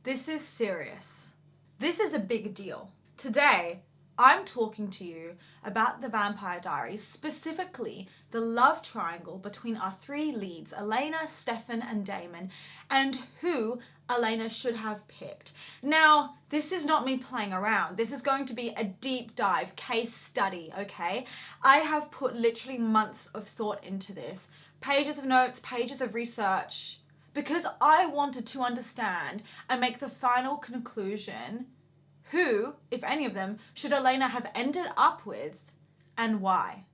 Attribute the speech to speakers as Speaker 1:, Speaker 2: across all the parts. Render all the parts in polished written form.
Speaker 1: This is serious. This is a big deal. Today, I'm talking to you about the Vampire Diaries, specifically the love triangle between our three leads, Elena, Stefan, and Damon, and who Elena should have picked. Now, this is not me playing around. This is going to be a deep dive case study, okay? I have put literally months of thought into this. Pages of notes, pages of research, because I wanted to understand and make the final conclusion who, if any of them, should Elena have ended up with and why.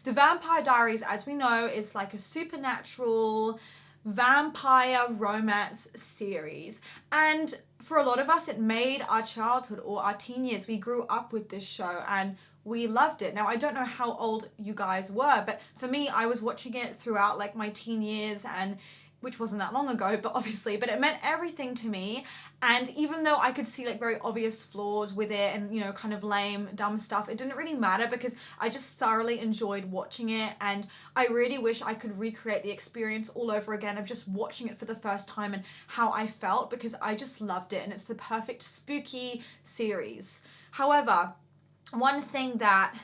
Speaker 1: The Vampire Diaries, as we know, is like a supernatural vampire romance series. And for a lot of us, it made our childhood or our teen years. We grew up with this show and we loved it. Now, I don't know how old you guys were, but for me, I was watching it throughout like my teen years, and which wasn't that long ago, but obviously, but it meant everything to me. And even though I could see like very obvious flaws with it and, you know, kind of lame, dumb stuff, it didn't really matter because I just thoroughly enjoyed watching it. And I really wish I could recreate the experience all over again of just watching it for the first time and how I felt, because I just loved it and it's the perfect spooky series. However, one thing that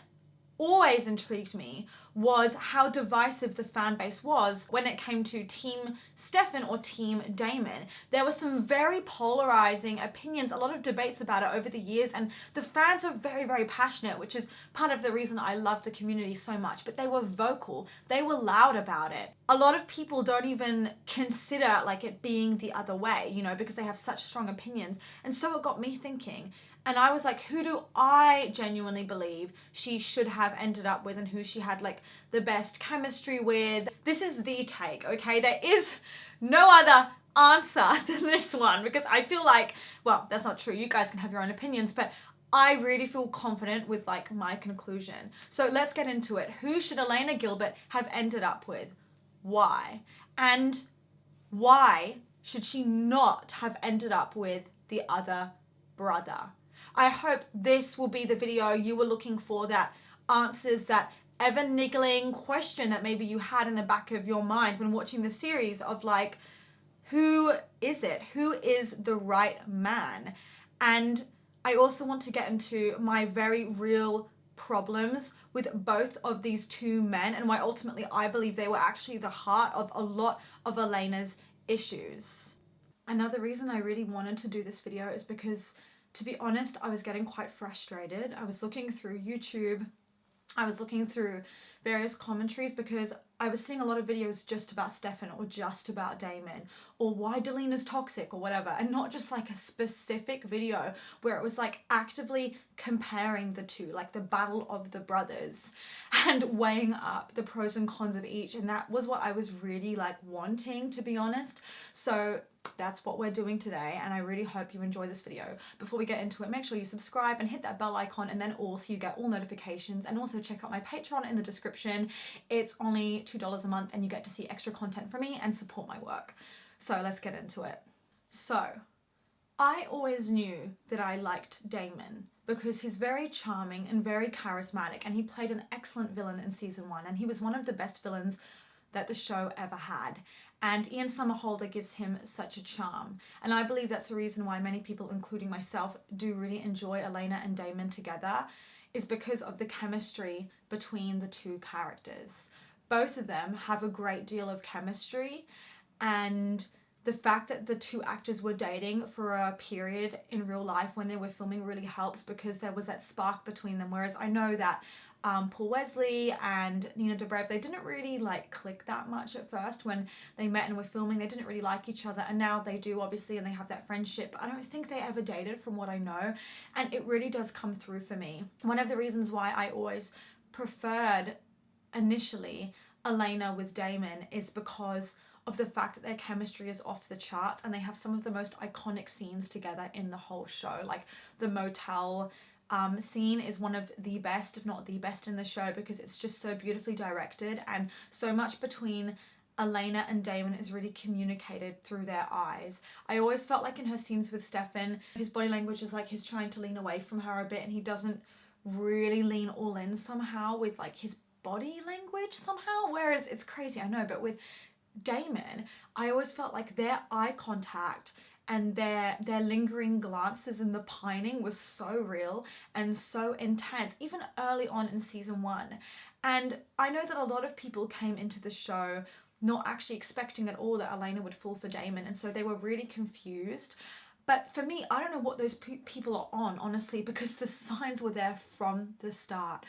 Speaker 1: always intrigued me was how divisive the fan base was when it came to Team Stefan or Team Damon. There were some very polarizing opinions, a lot of debates about it over the years, and the fans are very, very passionate, which is part of the reason I love the community so much, but they were vocal, they were loud about it. A lot of people don't even consider like it being the other way, you know, because they have such strong opinions. And so it got me thinking. And I was like, who do I genuinely believe she should have ended up with and who she had like the best chemistry with? This is the take, okay? There is no other answer than this one, because I feel like, well, that's not true. You guys can have your own opinions, but I really feel confident with like my conclusion. So let's get into it. Who should Elena Gilbert have ended up with? Why? And why should she not have ended up with the other brother? I hope this will be the video you were looking for that answers that ever niggling question that maybe you had in the back of your mind when watching the series of like, who is it? Who is the right man? And I also want to get into my very real problems with both of these two men and why ultimately I believe they were actually the heart of a lot of Elena's issues. Another reason I really wanted to do this video is because, to be honest, I was getting quite frustrated. I was looking through YouTube, I was looking through various commentaries because I was seeing a lot of videos just about Stefan or just about Damon or why Delena's toxic or whatever, and not just like a specific video where it was like actively comparing the two, like the battle of the brothers and weighing up the pros and cons of each. And that was what I was really like wanting, to be honest. So that's what we're doing today, and I really hope you enjoy this video. Before we get into it, make sure you subscribe and hit that bell icon, and then also you get all notifications, and also check out my Patreon in the description. It's only $2 a month and you get to see extra content from me and support my work. So let's get into it. So I always knew that I liked Damon because he's very charming and very charismatic, and he played an excellent villain in season 1, and he was one of the best villains that the show ever had. And Ian Somerhalder gives him such a charm. And I believe that's a reason why many people, including myself, do really enjoy Elena and Damon together, is because of the chemistry between the two characters. Both of them have a great deal of chemistry, and the fact that the two actors were dating for a period in real life when they were filming really helps, because there was that spark between them. Whereas I know that Paul Wesley and Dobrev, they didn't really like click that much at first when they met and were filming. They didn't really like each other, and now they do, obviously, and they have that friendship. But I don't think they ever dated from what I know, and it really does come through for me. One of the reasons why I always preferred initially Elena with Damon is because of the fact that their chemistry is off the charts, and they have some of the most iconic scenes together in the whole show. Like the motel scene is one of the best, if not the best, in the show, because it's just so beautifully directed, and so much between Elena and Damon is really communicated through their eyes. I always felt like in her scenes with Stefan, his body language is like he's trying to lean away from her a bit, and he doesn't really lean all in somehow with like his body language somehow, whereas it's crazy, I know, but with Damon, I always felt like their eye contact and their lingering glances and the pining was so real and so intense, even early on in season 1. And I know that a lot of people came into the show not actually expecting at all that Elena would fall for Damon, and so they were really confused. But for me, I don't know what those people are on, honestly, because the signs were there from the start.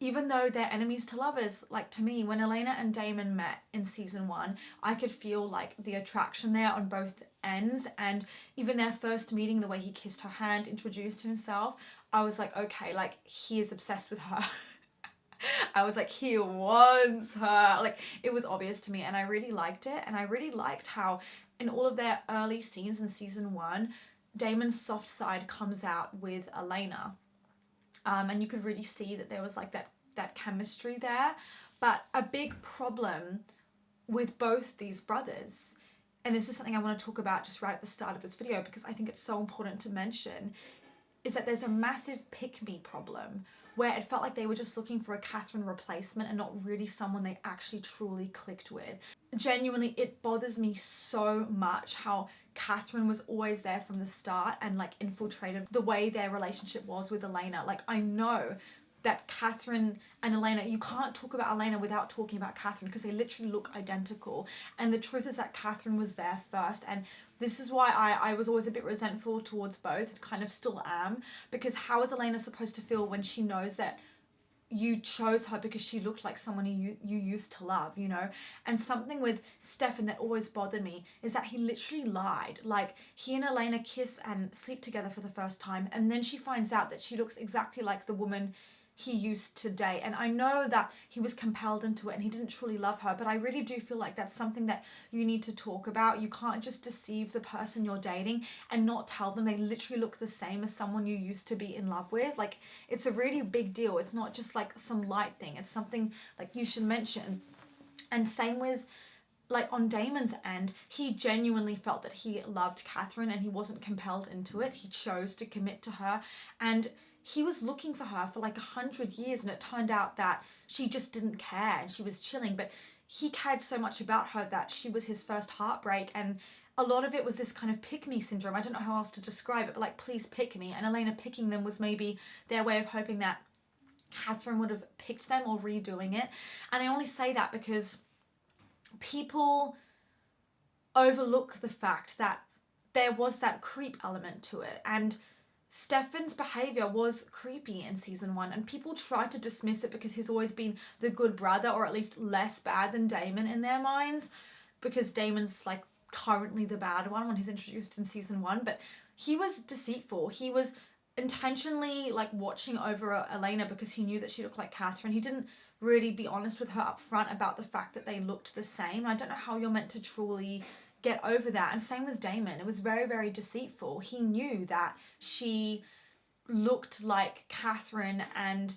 Speaker 1: Even though they're enemies to lovers, like to me, when Elena and Damon met in season 1, I could feel like the attraction there on both ends, and even their first meeting, the way he kissed her hand, introduced himself, I was like, okay, like he is obsessed with her. I was like, he wants her. Like, it was obvious to me, and I really liked it. And I really liked how in all of their early scenes in season 1, Damon's soft side comes out with Elena. And you could really see that there was like that chemistry there. But a big problem with both these brothers, and this is something I want to talk about just right at the start of this video because I think it's so important to mention, is that there's a massive pick-me problem where it felt like they were just looking for a Catherine replacement and not really someone they actually truly clicked with. Genuinely, it bothers me so much how Catherine was always there from the start and like infiltrated the way their relationship was with Elena. Like, I know that Catherine and Elena, you can't talk about Elena without talking about Catherine because they literally look identical. And the truth is that Catherine was there first, and this is why I was always a bit resentful towards both, and kind of still am, because how is Elena supposed to feel when she knows that you chose her because she looked like someone you used to love, you know? And something with Stefan that always bothered me is that he literally lied. Like, he and Elena kiss and sleep together for the first time, and then she finds out that she looks exactly like the woman he used to date. And I know that he was compelled into it and he didn't truly love her, but I really do feel like that's something that you need to talk about. You can't just deceive the person you're dating and not tell them they literally look the same as someone you used to be in love with. Like, it's a really big deal. It's not just like some light thing. It's something like you should mention. And same with like on Damon's end, he genuinely felt that he loved Catherine and he wasn't compelled into it. He chose to commit to her, and he was looking for her for like 100 years, and it turned out that she just didn't care and she was chilling, but he cared so much about her that she was his first heartbreak. And a lot of it was this kind of pick-me syndrome. I don't know how else to describe it, but like, please pick me. And Elena picking them was maybe their way of hoping that Catherine would have picked them or redoing it. And I only say that because people overlook the fact that there was that creep element to it, and Stefan's behaviour was creepy in season 1, and people tried to dismiss it because he's always been the good brother, or at least less bad than Damon in their minds, because Damon's like currently the bad one when he's introduced in season 1. But he was deceitful. He was intentionally like watching over Elena because he knew that she looked like Catherine. He didn't really be honest with her up front about the fact that they looked the same. I don't know how you're meant to truly get over that. And same with Damon. It was very, very deceitful. He knew that she looked like Catherine, and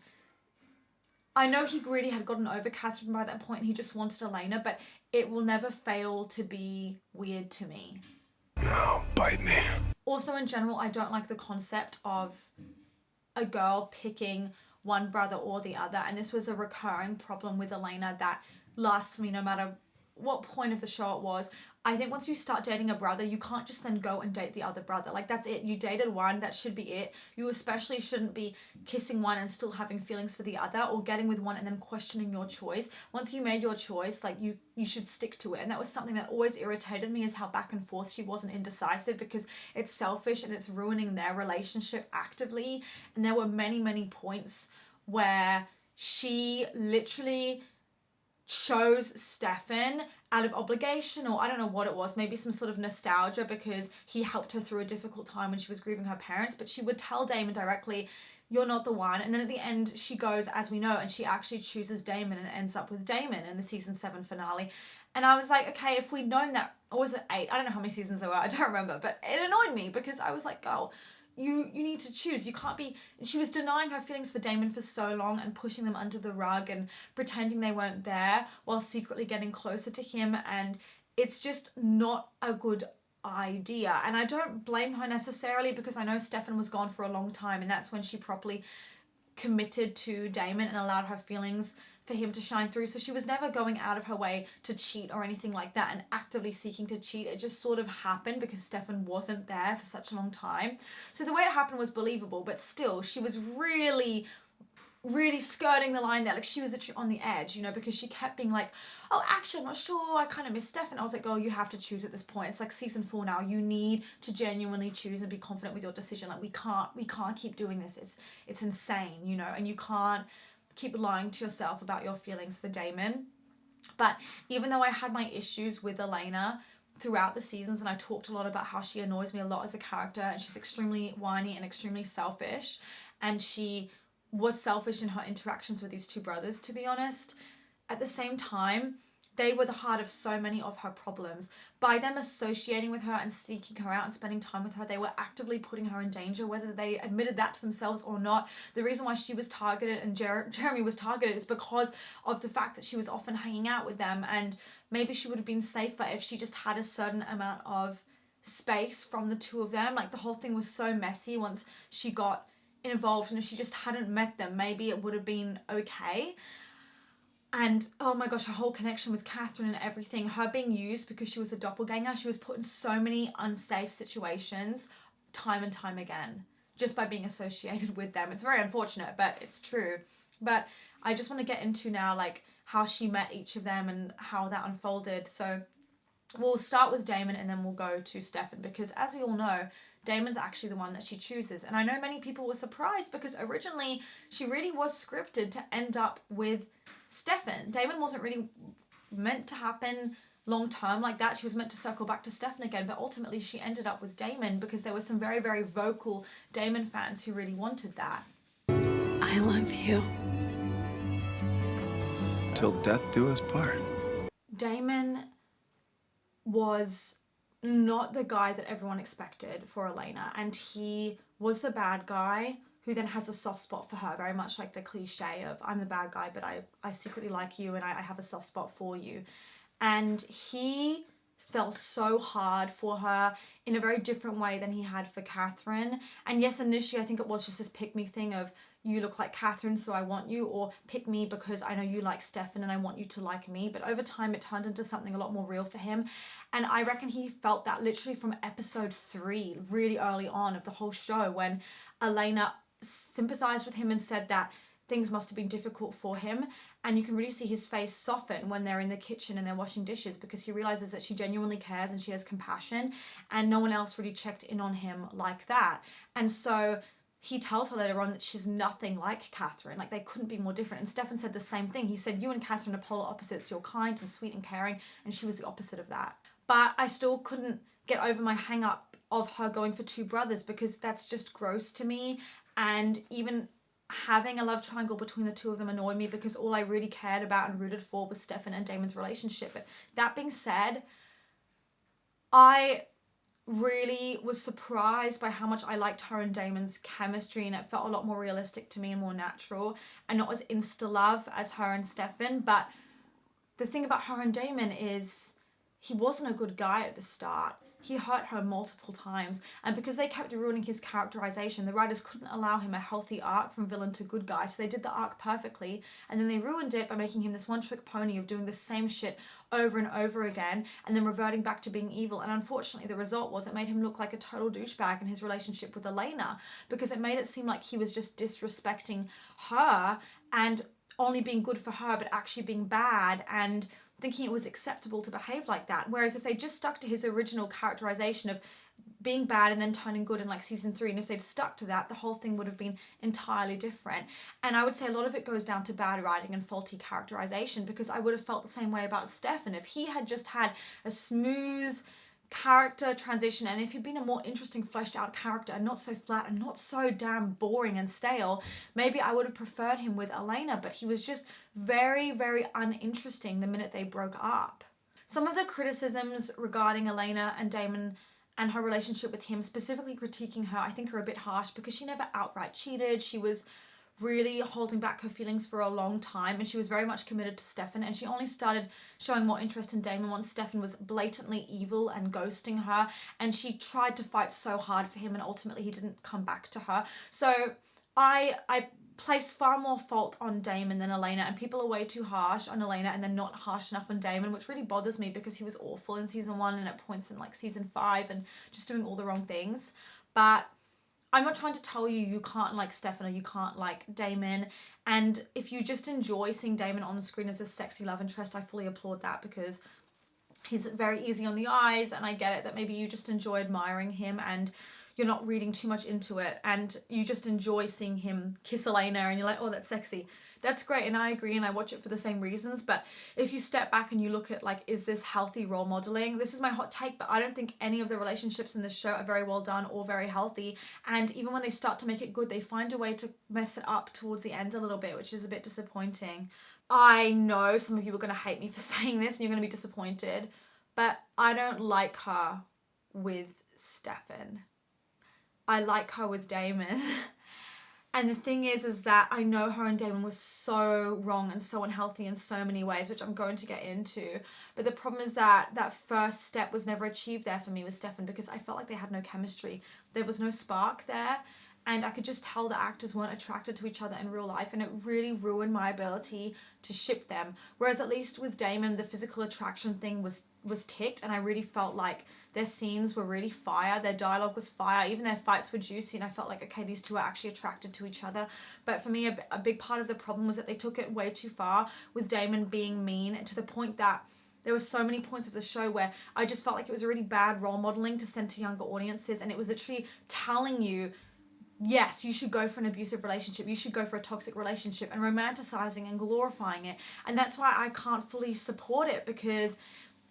Speaker 1: I know he really had gotten over Catherine by that point. He just wanted Elena, but it will never fail to be weird to me.
Speaker 2: No, bite me.
Speaker 1: Also, in general, I don't like the concept of a girl picking one brother or the other, and this was a recurring problem with Elena that lasts me no matter what point of the show it was. I think once you start dating a brother, you can't just then go and date the other brother. Like, that's it. You dated one, that should be it. You especially shouldn't be kissing one and still having feelings for the other, or getting with one and then questioning your choice. Once you made your choice, like, you should stick to it. And that was something that always irritated me, is how back and forth she wasn't indecisive, because it's selfish and it's ruining their relationship actively. And there were many, many points where she literally chose Stefan out of obligation, or I don't know what it was, maybe some sort of nostalgia because he helped her through a difficult time when she was grieving her parents. But she would tell Damon directly, you're not the one. And then at the end she goes, as we know, and she actually chooses Damon and ends up with Damon in the season 7 finale. And I was like, okay, if we'd known that, or was it 8? I don't know how many seasons there were, I don't remember, but it annoyed me because I was like, girl, you need to choose. You can't be... She was denying her feelings for Damon for so long and pushing them under the rug and pretending they weren't there while secretly getting closer to him, and it's just not a good idea. And I don't blame her necessarily, because I know Stefan was gone for a long time, and that's when she properly committed to Damon and allowed her feelings for him to shine through. So she was never going out of her way to cheat or anything like that and actively seeking to cheat. It just sort of happened because Stefan wasn't there for such a long time. So the way it happened was believable, but still she was really skirting the line there. Like, she was literally on the edge, you know, because she kept being like, oh, actually, I'm not sure, I kind of miss Stefan. I was like, oh, you have to choose at this point. It's like season 4 now. You need to genuinely choose and be confident with your decision. Like, we can't keep doing this. It's insane, you know, and you can't keep lying to yourself about your feelings for Damon. But even though I had my issues with Elena throughout the seasons, and I talked a lot about how she annoys me a lot as a character, and she's extremely whiny and extremely selfish, and she was selfish in her interactions with these two brothers, to be honest. At the same time, they were the heart of so many of her problems. By them associating with her and seeking her out and spending time with her, they were actively putting her in danger, whether they admitted that to themselves or not. The reason why she was targeted and Jeremy was targeted is because of the fact that she was often hanging out with them, and maybe she would have been safer if she just had a certain amount of space from the two of them. Like, the whole thing was so messy once she got involved, and if she just hadn't met them, maybe it would have been okay. And oh my gosh, her whole connection with Catherine and everything, her being used because she was a doppelganger, she was put in so many unsafe situations time and time again just by being associated with them. It's very unfortunate, but it's true. But I just want to get into now, like, how she met each of them and how that unfolded. So we'll start with Damon and then we'll go to Stefan, because as we all know, Damon's actually the one that she chooses. And I know many people were surprised because originally she really was scripted to end up with Stefan. Damon wasn't really meant to happen long term like that. She was meant to circle back to Stefan again, but ultimately she ended up with Damon because there were some very, very vocal Damon fans who really wanted that.
Speaker 3: I love you.
Speaker 2: Till death do us part.
Speaker 1: Damon was not the guy that everyone expected for Elena, and he was the bad guy who then has a soft spot for her, very much like the cliche of I'm the bad guy, but I secretly like you and I have a soft spot for you. And he fell so hard for her in a very different way than he had for Catherine. And yes, initially I think it was just this pick me thing of you look like Catherine, so I want you, or pick me because I know you like Stefan and I want you to like me. But over time it turned into something a lot more real for him. And I reckon he felt that literally from episode 3, really early on of the whole show, when Elena sympathized with him and said that things must have been difficult for him. And you can really see his face soften when they're in the kitchen and they're washing dishes, because he realizes that she genuinely cares and she has compassion, and no one else really checked in on him like that. And so he tells her later on that she's nothing like Catherine, like they couldn't be more different. And Stefan said the same thing. He said, you and Catherine are polar opposites. You're kind and sweet and caring, and she was the opposite of that. But I still couldn't get over my hang up of her going for 2 brothers, because that's just gross to me. And even having a love triangle between the 2 of them annoyed me, because all I really cared about and rooted for was Stefan and Damon's relationship. But that being said, I really was surprised by how much I liked her and Damon's chemistry, and it felt a lot more realistic to me and more natural, and not as insta love as her and Stefan. But the thing about her and Damon is he wasn't a good guy at the start. He hurt her multiple times, and because they kept ruining his characterization, the writers couldn't allow him a healthy arc from villain to good guy, so they did the arc perfectly, and then they ruined it by making him this one-trick pony of doing the same shit over and over again, and then reverting back to being evil. And unfortunately, the result was it made him look like a total douchebag in his relationship with Elena, because it made it seem like he was just disrespecting her and only being good for her, but actually being bad, and thinking it was acceptable to behave like that. Whereas if they just stuck to his original characterization of being bad and then turning good in like season 3, and if they'd stuck to that, the whole thing would have been entirely different. And I would say a lot of it goes down to bad writing and faulty characterization, because I would have felt the same way about Stefan. If he had just had a smooth character transition, and if he'd been a more interesting, fleshed out character and not so flat and not so damn boring and stale, maybe I would have preferred him with Elena. But he was just very, very uninteresting the minute they broke up. Some of the criticisms regarding Elena and Damon and her relationship with him, specifically critiquing her, I think are a bit harsh, because she never outright cheated. She was really holding back her feelings for a long time, and she was very much committed to Stefan, and she only started showing more interest in Damon once Stefan was blatantly evil and ghosting her, and she tried to fight so hard for him, and ultimately he didn't come back to her. So I place far more fault on Damon than Elena, and people are way too harsh on Elena and they're not harsh enough on Damon, which really bothers me because he was awful in season 1 and at points in like season 5 and just doing all the wrong things. But I'm not trying to tell you you can't like Stefan or you can't like Damon, and if you just enjoy seeing Damon on the screen as a sexy love interest, I fully applaud that because he's very easy on the eyes, and I get it that maybe you just enjoy admiring him and you're not reading too much into it and you just enjoy seeing him kiss Elena and you're like, oh, that's sexy. That's great, and I agree, and I watch it for the same reasons. But if you step back and you look at like, is this healthy role modeling? This is my hot take, but I don't think any of the relationships in this show are very well done or very healthy. And even when they start to make it good, they find a way to mess it up towards the end a little bit, which is a bit disappointing. I know some of you are going to hate me for saying this and you're going to be disappointed, but I don't like her with Stefan. I like her with Damon. And the thing is that I know her and Damon was so wrong and so unhealthy in so many ways, which I'm going to get into. But the problem is that that first step was never achieved there for me with Stefan because I felt like they had no chemistry. There was no spark there. And I could just tell the actors weren't attracted to each other in real life, and it really ruined my ability to ship them. Whereas at least with Damon, the physical attraction thing was ticked, and I really felt like their scenes were really fire, their dialogue was fire, even their fights were juicy, and I felt like, okay, these two are actually attracted to each other. But for me, a big part of the problem was that they took it way too far with Damon being mean, to the point that there were so many points of the show where I just felt like it was a really bad role modeling to send to younger audiences, and it was literally telling you, yes, you should go for an abusive relationship, you should go for a toxic relationship, and romanticizing and glorifying it. And that's why I can't fully support it, because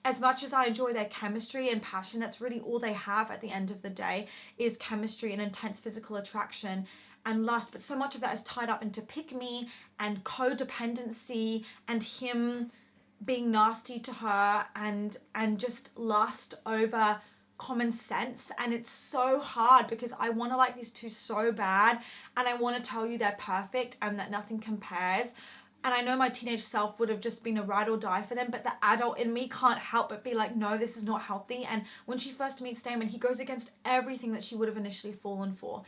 Speaker 1: as much as I enjoy their chemistry and passion, that's really all they have at the end of the day is chemistry and intense physical attraction and lust. But so much of that is tied up into pick-me and codependency and him being nasty to her and just lust over common sense. And it's so hard because I want to like these two so bad, and I want to tell you they're perfect and that nothing compares. And I know my teenage self would have just been a ride or die for them, but the adult in me can't help but be like, no, this is not healthy. And when she first meets Damon, he goes against everything that she would have initially fallen for.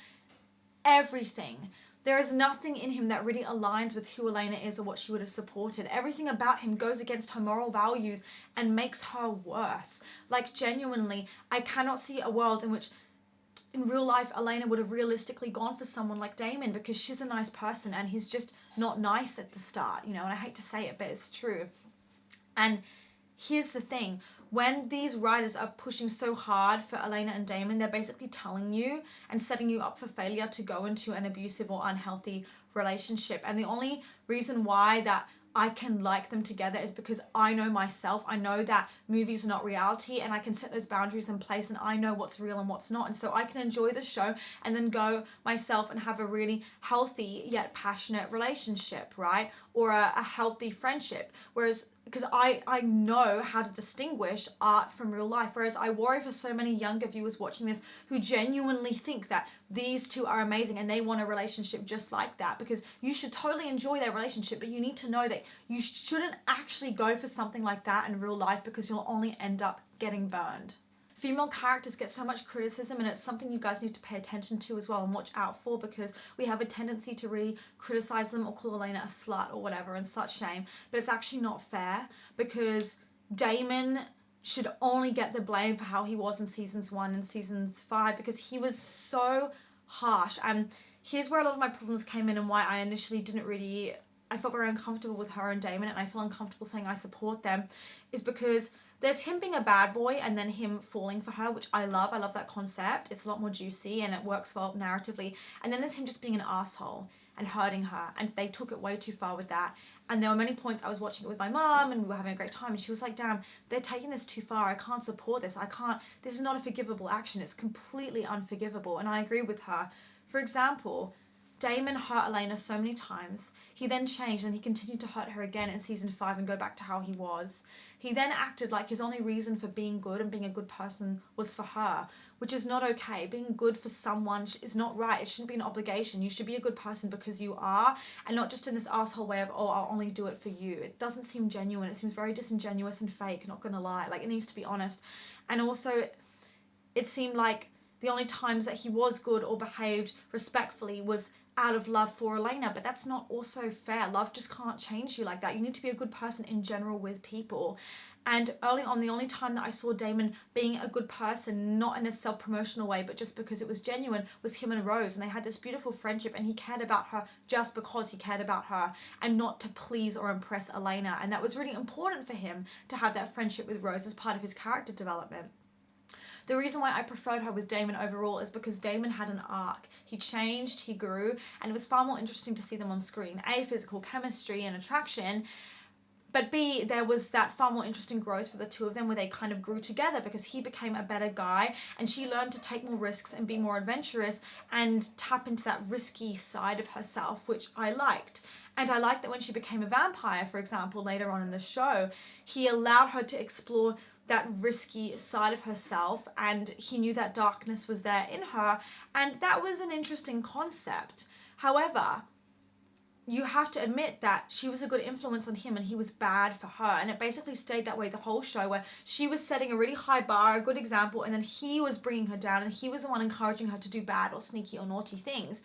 Speaker 1: Everything. There is nothing in him that really aligns with who Elena is or what she would have supported. Everything about him goes against her moral values and makes her worse. Like, genuinely, I cannot see a world in which in real life Elena would have realistically gone for someone like Damon, because she's a nice person and he's just not nice at the start, you know, and I hate to say it, but it's true. And here's the thing. When these writers are pushing so hard for Elena and Damon, they're basically telling you and setting you up for failure to go into an abusive or unhealthy relationship. And the only reason why that I can like them together is because I know myself. I know that movies are not reality, and I can set those boundaries in place, and I know what's real and what's not. And so I can enjoy the show and then go myself and have a really healthy yet passionate relationship, right? Or a healthy friendship. Whereas, because I know how to distinguish art from real life. Whereas I worry for so many younger viewers watching this who genuinely think that these two are amazing and they want a relationship just like that, because you should totally enjoy their relationship, but you need to know that you shouldn't actually go for something like that in real life, because you'll only end up getting burned. Female characters get so much criticism, and it's something you guys need to pay attention to as well and watch out for, because we have a tendency to really criticize them or call Elena a slut or whatever and slut shame, but it's actually not fair, because Damon should only get the blame for how he was in seasons 1 and seasons 5, because he was so harsh. And here's where a lot of my problems came in and why I initially didn't really, I felt very uncomfortable with her and Damon, and I feel uncomfortable saying I support them, is because there's him being a bad boy and then him falling for her, which I love. I love that concept. It's a lot more juicy and it works well narratively. And then there's him just being an asshole and hurting her, and they took it way too far with that. And there were many points I was watching it with my mom and we were having a great time, and she was like, damn, they're taking this too far. I can't support this. This is not a forgivable action. It's completely unforgivable. And I agree with her. For example, Damon hurt Elena so many times. He then changed and he continued to hurt her again in season 5 and go back to how he was. He then acted like his only reason for being good and being a good person was for her, which is not okay. Being good for someone is not right. It shouldn't be an obligation. You should be a good person because you are, and not just in this asshole way of, oh, I'll only do it for you. It doesn't seem genuine. It seems very disingenuous and fake, not gonna lie. Like, it needs to be honest. And also, it seemed like the only times that he was good or behaved respectfully was out of love for Elena, but that's not also fair. Love just can't change you like that. You need to be a good person in general with people. And early on, the only time that I saw Damon being a good person, not in a self-promotional way, but just because it was genuine, was him and Rose. And they had this beautiful friendship, and he cared about her just because he cared about her and not to please or impress Elena. And that was really important for him to have that friendship with Rose as part of his character development. The reason why I preferred her with Damon overall is because Damon had an arc. He changed, he grew, and it was far more interesting to see them on screen. A, physical chemistry and attraction, but B, there was that far more interesting growth for the two of them where they kind of grew together because he became a better guy and she learned to take more risks and be more adventurous and tap into that risky side of herself, which I liked. And I liked that when she became a vampire, for example, later on in the show, he allowed her to explore that risky side of herself, and he knew that darkness was there in her, and that was an interesting concept. However, you have to admit that she was a good influence on him and he was bad for her, and it basically stayed that way the whole show, where she was setting a really high bar, a good example, and then he was bringing her down and he was the one encouraging her to do bad or sneaky or naughty things.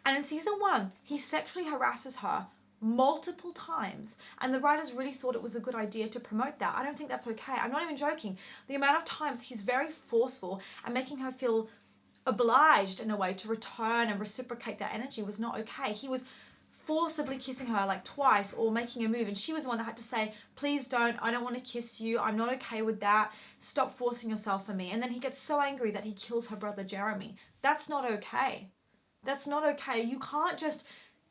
Speaker 1: And in season 1, he sexually harasses her multiple times, and the writers really thought it was a good idea to promote that. I don't think that's okay. I'm not even joking. The amount of times he's very forceful and making her feel obliged in a way to return and reciprocate that energy was not okay. He was forcibly kissing her like twice or making a move, and she was the one that had to say, please don't, I don't want to kiss you, I'm not okay with that, stop forcing yourself for me. And then he gets so angry that he kills her brother Jeremy. That's not okay. That's not okay. You can't just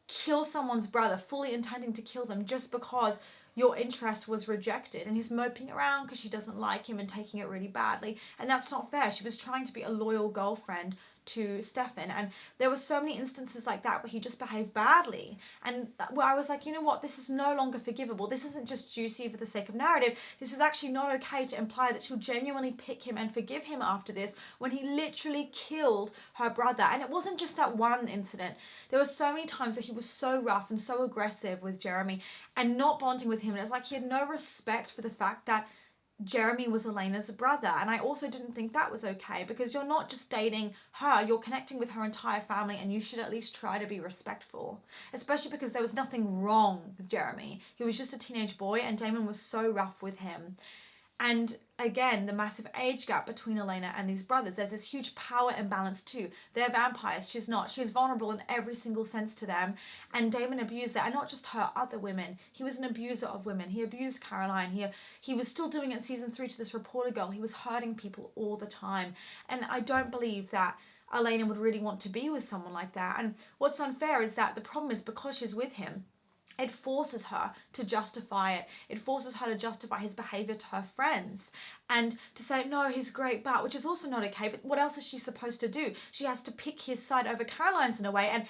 Speaker 1: kill someone's brother fully intending to kill them just because your interest was rejected, and he's moping around because she doesn't like him and taking it really badly, and that's not fair. She was trying to be a loyal girlfriend to Stefan, and there were so many instances like that where he just behaved badly, and where I was like, you know what, this is no longer forgivable. This isn't just juicy for the sake of narrative. This is actually not okay to imply that she'll genuinely pick him and forgive him after this when he literally killed her brother. And it wasn't just that one incident. There were so many times where he was so rough and so aggressive with Jeremy and not bonding with him, and it's like he had no respect for the fact that Jeremy was Elena's brother. And I also didn't think that was okay, because you're not just dating her, you're connecting with her entire family, and you should at least try to be respectful, especially because there was nothing wrong with Jeremy. He was just a teenage boy, and Damon was so rough with him. And again, the massive age gap between Elena and these brothers. There's this huge power imbalance too. They're vampires, she's not. She's vulnerable in every single sense to them. And Damon abused that, and not just her, other women. He was an abuser of women. He abused Caroline. He was still doing it in season 3 to this reporter girl. He was hurting people all the time. And I don't believe that Elena would really want to be with someone like that. And what's unfair is that the problem is, because she's with him, it forces her to justify it. It forces her to justify his behavior to her friends and to say, no, he's great, but, which is also not okay. But what else is she supposed to do? She has to pick his side over Caroline's in a way. And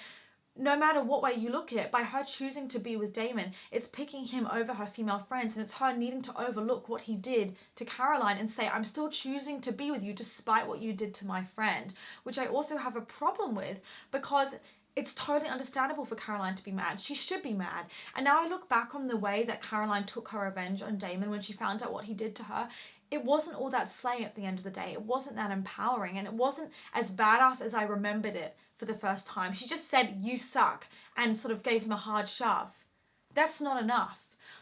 Speaker 1: no matter what way you look at it, by her choosing to be with Damon, it's picking him over her female friends, and it's her needing to overlook what he did to Caroline and say, I'm still choosing to be with you despite what you did to my friend, which I also have a problem with, because it's totally understandable for Caroline to be mad. She should be mad. And now I look back on the way that Caroline took her revenge on Damon when she found out what he did to her. It wasn't all that slaying at the end of the day. It wasn't that empowering, and it wasn't as badass as I remembered it for the first time. She just said, you suck, and sort of gave him a hard shove. That's not enough.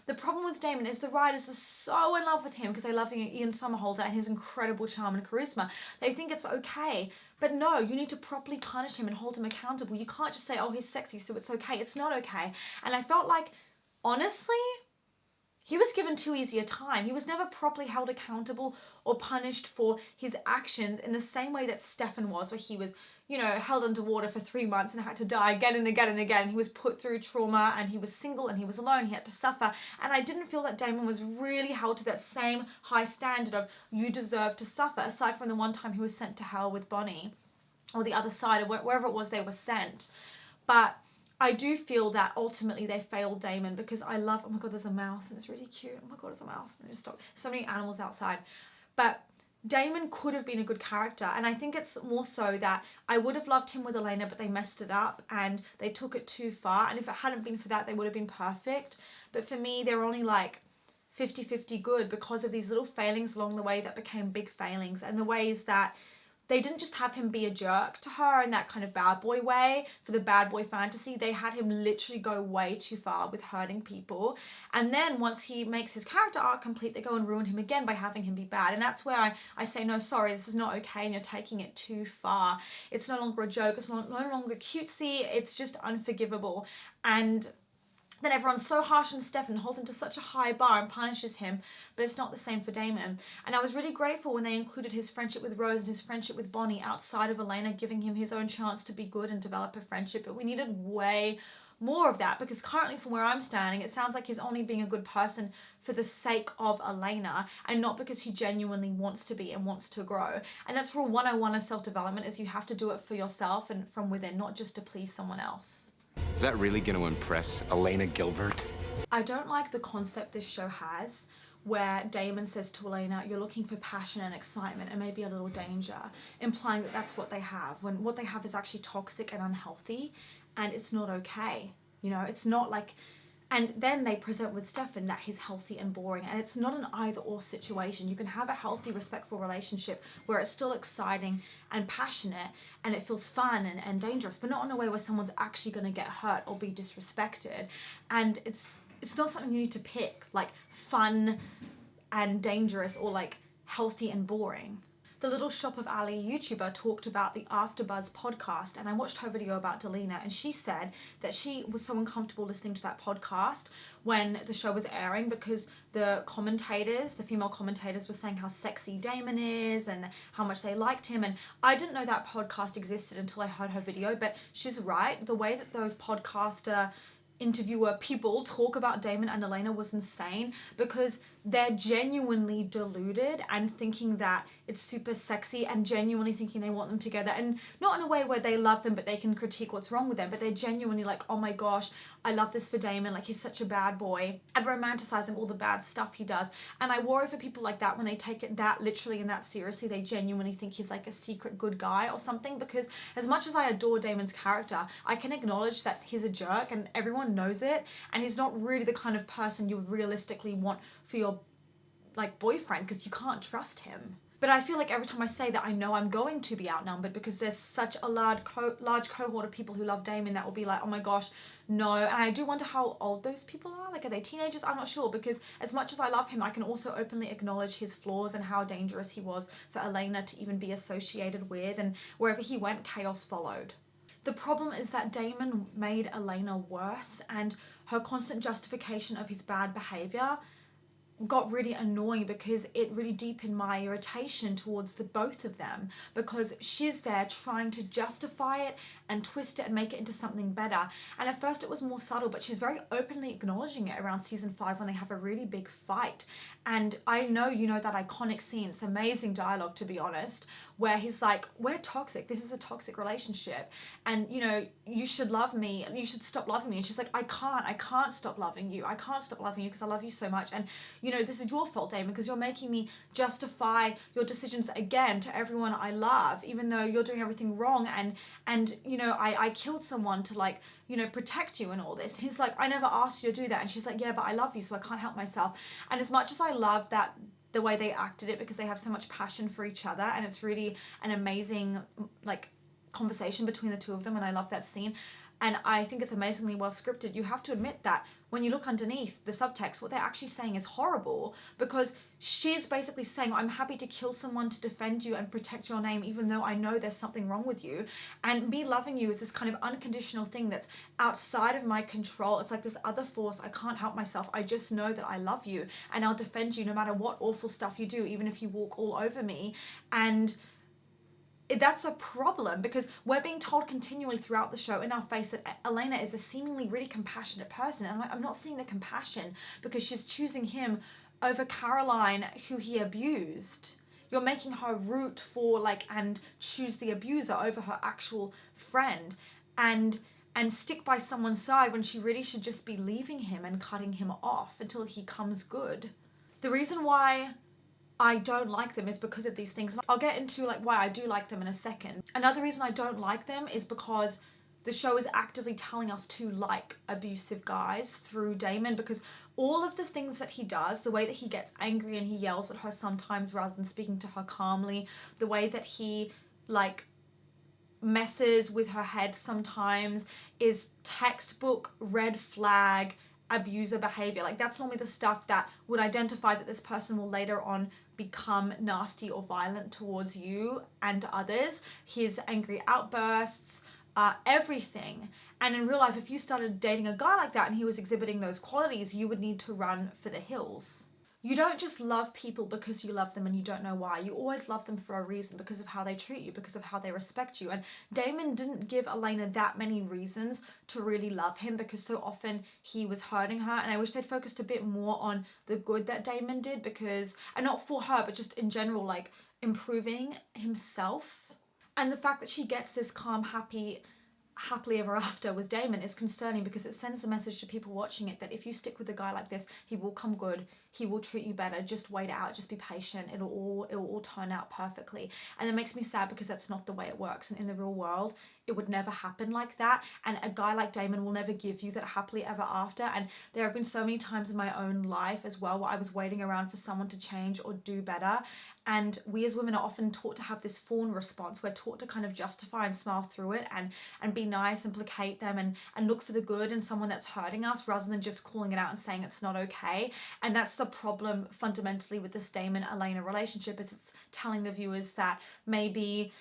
Speaker 1: The problem with Damon is the writers are so in love with him because they love Ian Somerhalder and his incredible charm and charisma. They think it's okay. But no, you need to properly punish him and hold him accountable. You can't just say, oh, he's sexy, so it's okay. It's not okay. And I felt like, honestly, he was given too easy a time. He was never properly held accountable or punished for his actions in the same way that Stefan was, where he was, you know, held underwater for 3 months and had to die again and again and again. He was put through trauma, and he was single and he was alone. He had to suffer. And I didn't feel that Damon was really held to that same high standard of, you deserve to suffer, aside from the one time he was sent to hell with Bonnie, or the other side, or wherever it was they were sent. But I do feel that ultimately they failed Damon, because I love, oh my God, there's a mouse and it's really cute. Oh my God, there's a mouse. Let me just stop. So many animals outside. But Damon could have been a good character, and I think it's more so that I would have loved him with Elena, but they messed it up and they took it too far, and if it hadn't been for that, they would have been perfect. But for me, they're only like 50-50 good because of these little failings along the way that became big failings, and the ways that they didn't just have him be a jerk to her in that kind of bad boy way for the bad boy fantasy. They had him literally go way too far with hurting people. And then once he makes his character arc complete, they go and ruin him again by having him be bad. And that's where I say, no, sorry, this is not okay and you're taking it too far. It's no longer a joke. It's no longer cutesy. It's just unforgivable. And then everyone's so harsh on Stefan, holds him to such a high bar and punishes him, but it's not the same for Damon. And I was really grateful when they included his friendship with Rose and his friendship with Bonnie outside of Elena, giving him his own chance to be good and develop a friendship, but we needed way more of that, because currently from where I'm standing, it sounds like he's only being a good person for the sake of Elena and not because he genuinely wants to be and wants to grow. And that's rule 101 of self-development, is you have to do it for yourself and from within, not just to please someone else.
Speaker 4: Is that really going to impress Elena Gilbert?
Speaker 1: I don't like the concept this show has where Damon says to Elena, you're looking for passion and excitement and maybe a little danger, implying that that's what they have, when what they have is actually toxic and unhealthy, and it's not okay. You know, it's not like... And then they present with Stefan that he's healthy and boring, and it's not an either-or situation. You can have a healthy, respectful relationship where it's still exciting and passionate and it feels fun and dangerous, but not in a way where someone's actually going to get hurt or be disrespected. And it's not something you need to pick, like fun and dangerous or like healthy and boring. The Little Shop of Ali YouTuber talked about the AfterBuzz podcast, and I watched her video about Delena, and she said that she was so uncomfortable listening to that podcast when the show was airing because the commentators, the female commentators, were saying how sexy Damon is and how much they liked him. And I didn't know that podcast existed until I heard her video, but she's right. The way that those interviewer people talk about Damon and Elena was insane, because they're genuinely deluded and thinking that it's super sexy and genuinely thinking they want them together, and not in a way where they love them but they can critique what's wrong with them, but they're genuinely like, oh my gosh, I love this for Damon, like he's such a bad boy, and romanticizing all the bad stuff he does. And I worry for people like that when they take it that literally and that seriously, they genuinely think he's like a secret good guy or something, because as much as I adore Damon's character, I can acknowledge that he's a jerk and everyone knows it, and he's not really the kind of person you would realistically want for your like boyfriend, because you can't trust him. But I feel like every time I say that, I know I'm going to be outnumbered, because there's such a large cohort of people who love Damon that will be like, oh my gosh, no. And I do wonder how old those people are. Like, are they teenagers? I'm not sure, because as much as I love him, I can also openly acknowledge his flaws and how dangerous he was for Elena to even be associated with, and wherever he went, chaos followed. The problem is that Damon made Elena worse, and her constant justification of his bad behavior got really annoying, because it really deepened my irritation towards the both of them, because she's there trying to justify it and twist it and make it into something better. And at first it was more subtle, but she's very openly acknowledging it around season 5 when they have a really big fight. And I know you know that iconic scene, it's amazing dialogue to be honest, where he's like, we're toxic, this is a toxic relationship, and you know, you should love me, you should stop loving me. And she's like, I can't stop loving you, I can't stop loving you because I love you so much, and you know, this is your fault, Damon, because you're making me justify your decisions again to everyone I love, even though you're doing everything wrong, and you know, I killed someone to, like, you know, protect you and all this. And he's like, I never asked you to do that. And she's like, yeah, but I love you, so I can't help myself. And as much as I love that, the way they acted it, because they have so much passion for each other, and it's really an amazing like conversation between the two of them, and I love that scene, and I think it's amazingly well scripted. You have to admit that when you look underneath the subtext, what they're actually saying is horrible, because she's basically saying, I'm happy to kill someone to defend you and protect your name, even though I know there's something wrong with you. And me loving you is this kind of unconditional thing that's outside of my control. It's like this other force. I can't help myself. I just know that I love you, and I'll defend you no matter what awful stuff you do, even if you walk all over me. And that's a problem, because we're being told continually throughout the show in our face that Elena is a seemingly really compassionate person, and I'm not seeing the compassion, because she's choosing him over Caroline, who he abused. You're making her root for, like, and choose the abuser over her actual friend, and stick by someone's side when she really should just be leaving him and cutting him off until he comes good. The reason why I don't like them is because of these things. I'll get into like why I do like them in a second. Another reason I don't like them is because the show is actively telling us to like abusive guys through Damon, because all of the things that he does, the way that he gets angry and he yells at her sometimes rather than speaking to her calmly, the way that he like messes with her head sometimes, is textbook red flag abuser behavior. Like that's normally the stuff that would identify that this person will later on become nasty or violent towards you and others. His angry outbursts, everything. And in real life, if you started dating a guy like that and he was exhibiting those qualities, you would need to run for the hills. You don't just love people because you love them and you don't know why. You always love them for a reason, because of how they treat you, because of how they respect you. And Damon didn't give Elena that many reasons to really love him, because so often he was hurting her. And I wish they'd focused a bit more on the good that Damon did, because, and not for her, but just in general, like improving himself. And the fact that she gets this calm, happily ever after with Damon is concerning, because it sends the message to people watching it that if you stick with a guy like this, he will come good, he will treat you better, just wait it out, just be patient, it'll all turn out perfectly. And it makes me sad, because that's not the way it works, and in the real world it would never happen like that. And a guy like Damon will never give you that happily ever after. And there have been so many times in my own life as well where I was waiting around for someone to change or do better. And we as women are often taught to have this fawn response. We're taught to kind of justify and smile through it and be nice and placate them and look for the good in someone that's hurting us, rather than just calling it out and saying it's not okay. And that's the problem fundamentally with this Damon-Elena relationship, is it's telling the viewers that maybe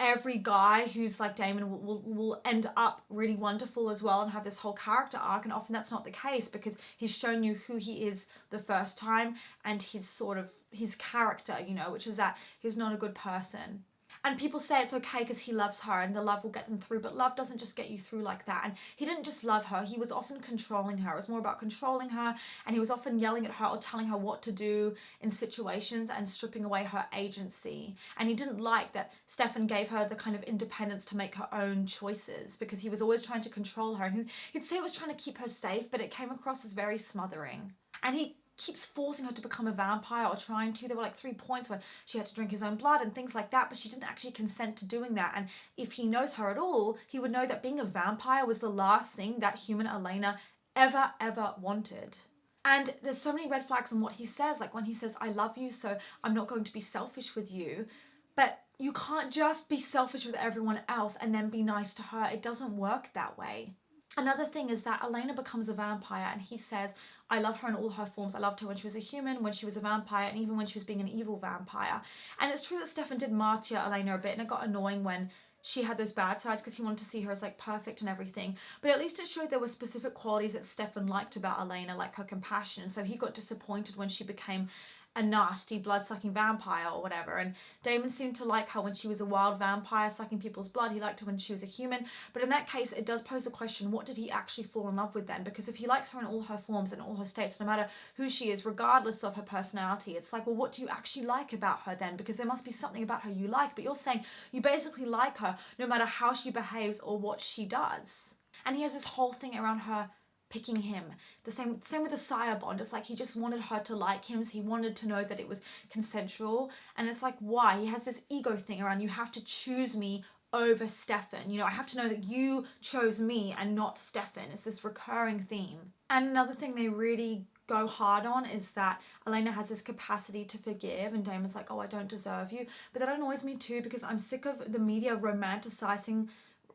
Speaker 1: every guy who's like Damon will end up really wonderful as well and have this whole character arc, and often that's not the case, because he's shown you who he is the first time and his character, you know, which is that he's not a good person. And people say it's okay because he loves her and the love will get them through, but love doesn't just get you through like that. And he didn't just love her, he was often controlling her. It was more about controlling her, and he was often yelling at her or telling her what to do in situations and stripping away her agency. And he didn't like that Stefan gave her the kind of independence to make her own choices, because he was always trying to control her. And he'd say it was trying to keep her safe, but it came across as very smothering. And he keeps forcing her to become a vampire, or trying to. There were like 3 points where she had to drink his own blood and things like that, but she didn't actually consent to doing that. And if he knows her at all, he would know that being a vampire was the last thing that human Elena ever wanted. And there's so many red flags on what he says, like when he says, I love you, so I'm not going to be selfish with you. But you can't just be selfish with everyone else and then be nice to her. It doesn't work that way. Another thing is that Elena becomes a vampire, and he says, I love her in all her forms. I loved her when she was a human, when she was a vampire, and even when she was being an evil vampire. And it's true that Stefan did martyr Elena a bit, and it got annoying when she had those bad sides, because he wanted to see her as like perfect and everything. But at least it showed there were specific qualities that Stefan liked about Elena, like her compassion. So he got disappointed when she became a nasty blood-sucking vampire or whatever. And Damon seemed to like her when she was a wild vampire sucking people's blood. He liked her when she was a human. But in that case, it does pose a question, what did he actually fall in love with then? Because if he likes her in all her forms and all her states, no matter who she is, regardless of her personality, it's like, well, what do you actually like about her then? Because there must be something about her you like, but you're saying you basically like her no matter how she behaves or what she does. And he has this whole thing around her picking him. The same with the sire bond. It's like he just wanted her to like him, so he wanted to know that it was consensual. And it's like, why? He has this ego thing around, you have to choose me over Stefan. You know, I have to know that you chose me and not Stefan. It's this recurring theme. And another thing they really go hard on is that Elena has this capacity to forgive, and Damon's like, oh, I don't deserve you. But that annoys me too, because I'm sick of the media romanticizing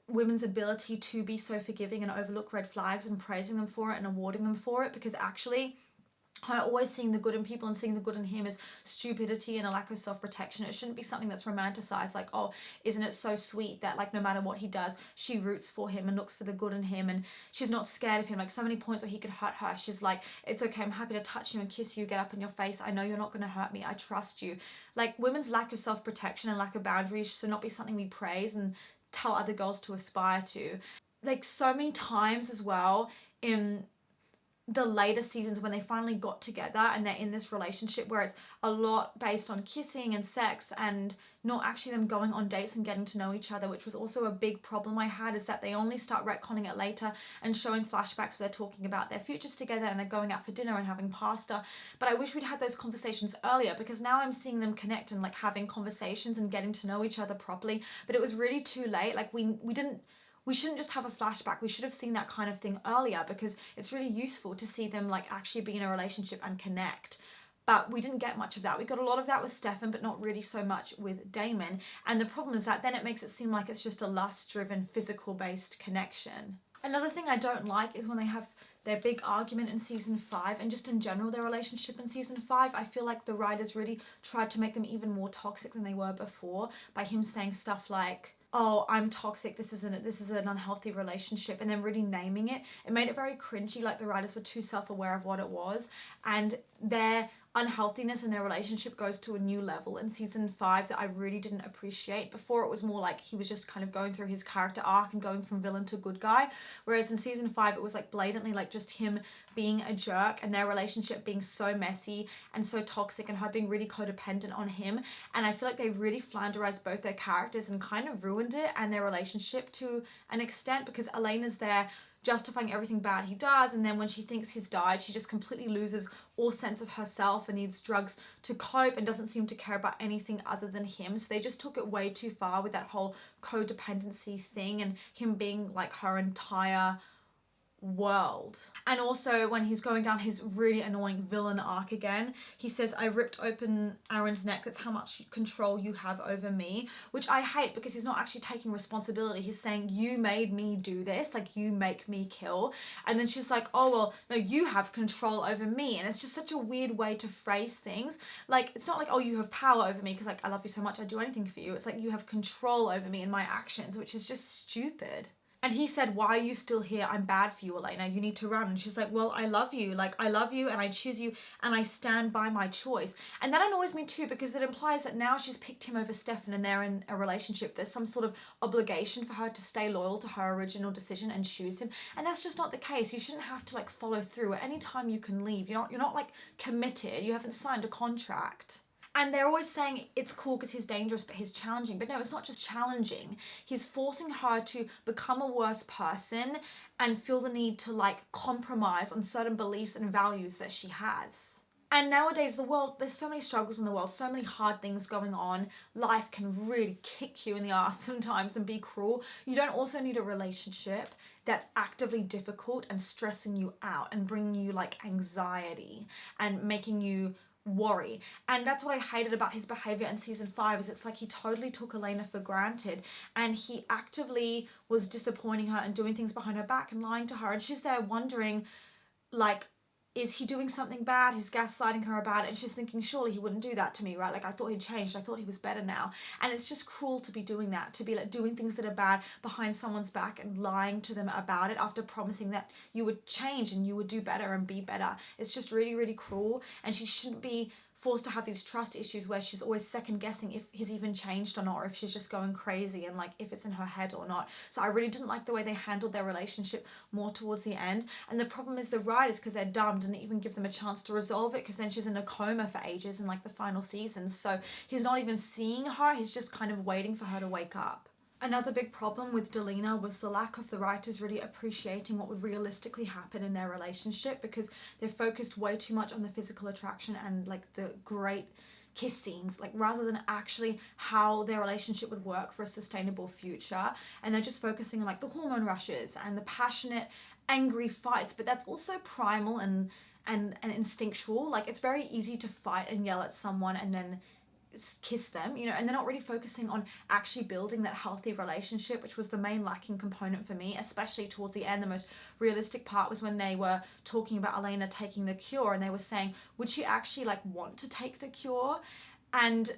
Speaker 1: women's ability to be so forgiving and overlook red flags and praising them for it and awarding them for it, because actually her always seeing the good in people and seeing the good in him is stupidity and a lack of self-protection. It shouldn't be something that's romanticized, like, oh, isn't it so sweet that like no matter what he does, she roots for him and looks for the good in him, and she's not scared of him. Like so many points where he could hurt her, she's like, it's okay, I'm happy to touch you and kiss you, get up in your face, I know you're not going to hurt me, I trust you. Like women's lack of self-protection and lack of boundaries should not be something we praise and tell other girls to aspire to. Like so many times as well in the later seasons when they finally got together and they're in this relationship where it's a lot based on kissing and sex and not actually them going on dates and getting to know each other, which was also a big problem I had, is that they only start retconning it later and showing flashbacks where they're talking about their futures together and they're going out for dinner and having pasta. But I wish we'd had those conversations earlier, because now I'm seeing them connect and like having conversations and getting to know each other properly. But it was really too late. Like we shouldn't just have a flashback. We should have seen that kind of thing earlier, because it's really useful to see them like actually be in a relationship and connect. But we didn't get much of that. We got a lot of that with Stefan, but not really so much with Damon. And the problem is that then it makes it seem like it's just a lust-driven, physical-based connection. Another thing I don't like is when they have their big argument in season 5, and just in general their relationship in season 5. I feel like the writers really tried to make them even more toxic than they were before by him saying stuff like, oh, I'm toxic, this is an unhealthy relationship, and then really naming it. It made it very cringy, like the writers were too self-aware of what it was, and their unhealthiness in their relationship goes to a new level in season 5 that I really didn't appreciate. Before, it was more like he was just kind of going through his character arc and going from villain to good guy, whereas in season 5 it was like blatantly like just him being a jerk and their relationship being so messy and so toxic and her being really codependent on him. And I feel like they really flanderized both their characters and kind of ruined it and their relationship to an extent, because Elena's there justifying everything bad he does, and then when she thinks he's died, she just completely loses all sense of herself and needs drugs to cope and doesn't seem to care about anything other than him. So they just took it way too far with that whole codependency thing and him being like her entire world. And also when he's going down his really annoying villain arc again, he says, I ripped open Aaron's neck, that's how much control you have over me, which I hate because he's not actually taking responsibility. He's saying, you made me do this, like you make me kill. And then she's like, oh well, no, you have control over me. And it's just such a weird way to phrase things. Like, it's not like, oh, you have power over me because like I love you so much, I'd do anything for you. It's like you have control over me and my actions, which is just stupid. And he said, why are you still here? I'm bad for you, Elena. You need to run. And she's like, well, I love you. Like, I love you and I choose you and I stand by my choice. And that annoys me too, because it implies that now she's picked him over Stefan and they're in a relationship. There's some sort of obligation for her to stay loyal to her original decision and choose him. And that's just not the case. You shouldn't have to like follow through. At any time you can leave. You're not like committed. You haven't signed a contract. And they're always saying it's cool because he's dangerous, but he's challenging. But no, it's not just challenging. He's forcing her to become a worse person and feel the need to like compromise on certain beliefs and values that she has. And nowadays, the world, there's so many struggles in the world, so many hard things going on. Life can really kick you in the ass sometimes and be cruel. You don't also need a relationship that's actively difficult and stressing you out and bringing you like anxiety and making you worry. And that's what I hated about his behavior in season 5, is it's like he totally took Elena for granted and he actively was disappointing her and doing things behind her back and lying to her, and she's there wondering like, is he doing something bad? He's gaslighting her about it, and she's thinking, surely he wouldn't do that to me, right? Like, I thought he'd changed. I thought he was better now. And it's just cruel to be doing that, to be like doing things that are bad behind someone's back and lying to them about it after promising that you would change and you would do better and be better. It's just really, really cruel, and she shouldn't be forced to have these trust issues where she's always second guessing if he's even changed or not, or if she's just going crazy and like if it's in her head or not. So I really didn't like the way they handled their relationship more towards the end. And the problem is the writers, because they're dumb, didn't even give them a chance to resolve it, because then she's in a coma for ages in like the final season. So he's not even seeing her, he's just kind of waiting for her to wake up. Another big problem with Delena was the lack of the writers really appreciating what would realistically happen in their relationship, because they're focused way too much on the physical attraction and like the great kiss scenes, like rather than actually how their relationship would work for a sustainable future. And they're just focusing on like the hormone rushes and the passionate, angry fights, but that's also primal and instinctual. Like, it's very easy to fight and yell at someone and then kiss them, you know, and they're not really focusing on actually building that healthy relationship, which was the main lacking component for me, especially towards the end. The most realistic part was when they were talking about Elena taking the cure, and they were saying, would she actually like want to take the cure? And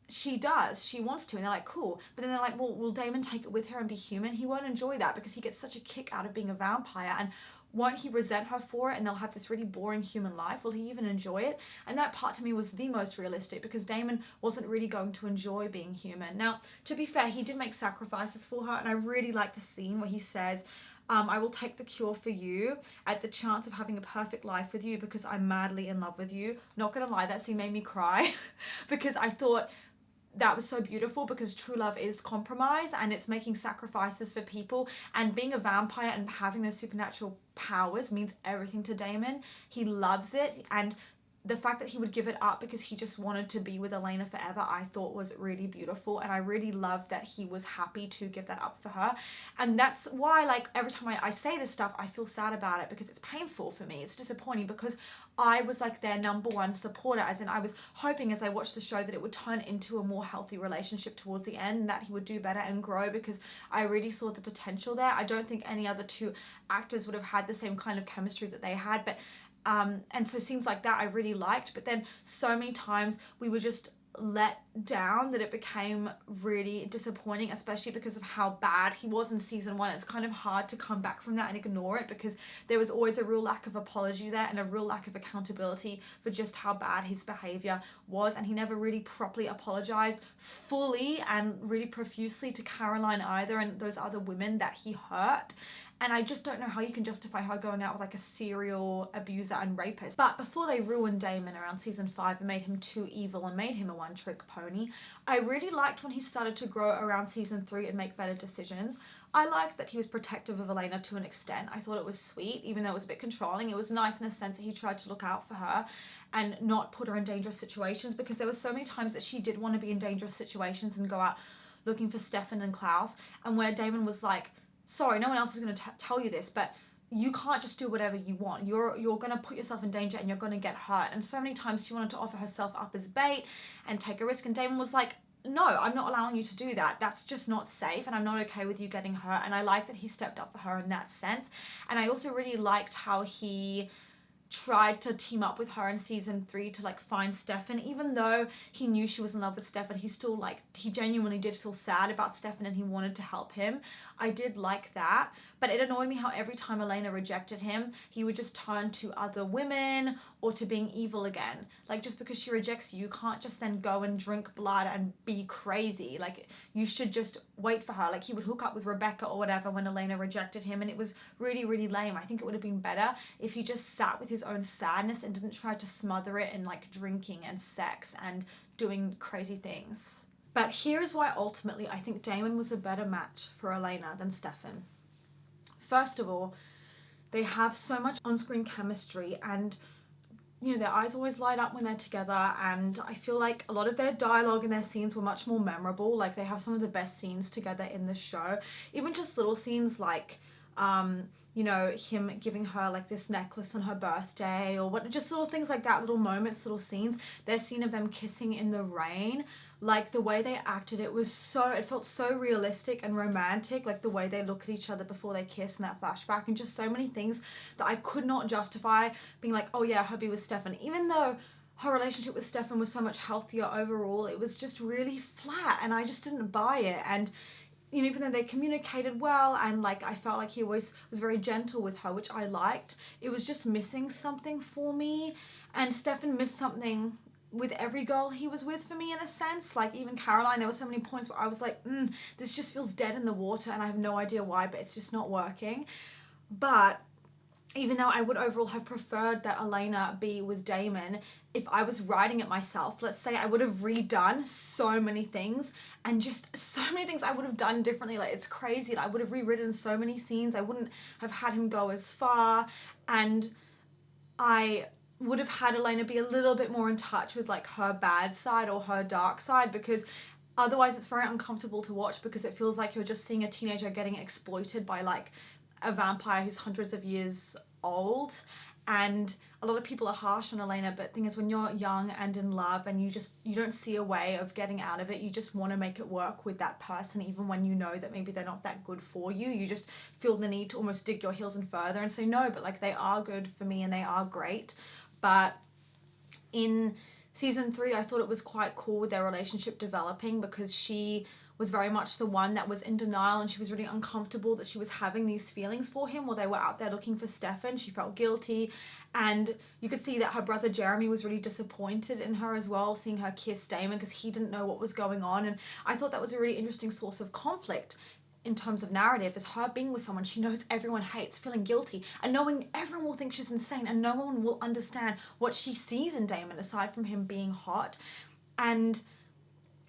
Speaker 1: she does, she wants to, and they're like, cool. But then they're like, well, will Damon take it with her and be human? He won't enjoy that because he gets such a kick out of being a vampire, and won't he resent her for it, and they'll have this really boring human life? Will he even enjoy it? And that part to me was the most realistic, because Damon wasn't really going to enjoy being human. Now, to be fair, he did make sacrifices for her, and I really like the scene where he says, I will take the cure for you at the chance of having a perfect life with you because I'm madly in love with you. Not gonna lie, that scene made me cry because I thought that was so beautiful, because true love is compromise and it's making sacrifices for people, and being a vampire and having those supernatural powers means everything to Damon. He loves it, and the fact that he would give it up because he just wanted to be with Elena forever, I thought was really beautiful, and I really loved that he was happy to give that up for her. And that's why, like, every time I say this stuff, I feel sad about it, because it's painful for me. It's disappointing, because I was like their number one supporter, as in I was hoping as I watched the show that it would turn into a more healthy relationship towards the end, and that he would do better and grow, because I really saw the potential there. I don't think any other two actors would have had the same kind of chemistry that they had, but and so scenes like that I really liked, but then so many times we were just let down that it became really disappointing, especially because of how bad he was in season 1. It's kind of hard to come back from that and ignore it, because there was always a real lack of apology there and a real lack of accountability for just how bad his behavior was, and he never really properly apologized fully and really profusely to Caroline either, and those other women that he hurt. And I just don't know how you can justify her going out with like a serial abuser and rapist. But before they ruined Damon around season 5 and made him too evil and made him a one-trick pony, I really liked when he started to grow around season 3 and make better decisions. I liked that he was protective of Elena to an extent. I thought it was sweet, even though it was a bit controlling. It was nice in a sense that he tried to look out for her and not put her in dangerous situations, because there were so many times that she did want to be in dangerous situations and go out looking for Stefan and Klaus, and where Damon was like, sorry, no one else is going to tell you this, but you can't just do whatever you want. You're going to put yourself in danger and you're going to get hurt. And so many times she wanted to offer herself up as bait and take a risk, and Damon was like, no, I'm not allowing you to do that. That's just not safe, and I'm not okay with you getting hurt. And I like that he stepped up for her in that sense. And I also really liked how he tried to team up with her in season 3 to like find Stefan. Even though he knew she was in love with Stefan, he still he genuinely did feel sad about Stefan and he wanted to help him. I did like that, but it annoyed me how every time Elena rejected him, he would just turn to other women or to being evil again. Like, just because she rejects you, you can't just then go and drink blood and be crazy. Like, you should just wait for her. Like, he would hook up with Rebecca or whatever when Elena rejected him, and it was really, really lame. I think it would have been better if he just sat with his own sadness and didn't try to smother it in like drinking and sex and doing crazy things. But here's why ultimately I think Damon was a better match for Elena than Stefan. First of all, they have so much on-screen chemistry, and you know, their eyes always light up when they're together, and I feel like a lot of their dialogue and their scenes were much more memorable. Like, they have some of the best scenes together in the show. Even just little scenes like you know, him giving her like this necklace on her birthday, or what, just little things like that, little moments, little scenes. Their scene of them kissing in the rain, like the way they acted, it felt so realistic and romantic, like the way they look at each other before they kiss in that flashback, and just so many things that I could not justify being like, oh yeah, her be with Stefan. Even though her relationship with Stefan was so much healthier overall, it was just really flat, and I just didn't buy it. And you know, even though they communicated well, and like I felt like he always was very gentle with her, which I liked, it was just missing something for me. And Stefan missed something with every girl he was with for me, in a sense. Like, even Caroline, there were so many points where I was like, this just feels dead in the water, and I have no idea why, but it's just not working. But even though I would overall have preferred that Elena be with Damon, if I was writing it myself, let's say, I would have redone so many things, and just so many things I would have done differently. Like, it's crazy. Like, I would have rewritten so many scenes. I wouldn't have had him go as far, and I would have had Elena be a little bit more in touch with like her bad side or her dark side, because otherwise it's very uncomfortable to watch, because it feels like you're just seeing a teenager getting exploited by like a vampire who's hundreds of years old. And a lot of people are harsh on Elena, but the thing is, when you're young and in love and you don't see a way of getting out of it, you just want to make it work with that person, even when you know that maybe they're not that good for you. You just feel the need to almost dig your heels in further and say, no, but like, they are good for me and they are great. But in season 3, I thought it was quite cool with their relationship developing, because she was very much the one that was in denial, and she was really uncomfortable that she was having these feelings for him while they were out there looking for Stefan. She felt guilty, and you could see that her brother Jeremy was really disappointed in her as well, seeing her kiss Damon, because he didn't know what was going on. And I thought that was a really interesting source of conflict in terms of narrative, is her being with someone she knows everyone hates, feeling guilty, and knowing everyone will think she's insane, and no one will understand what she sees in Damon aside from him being hot. And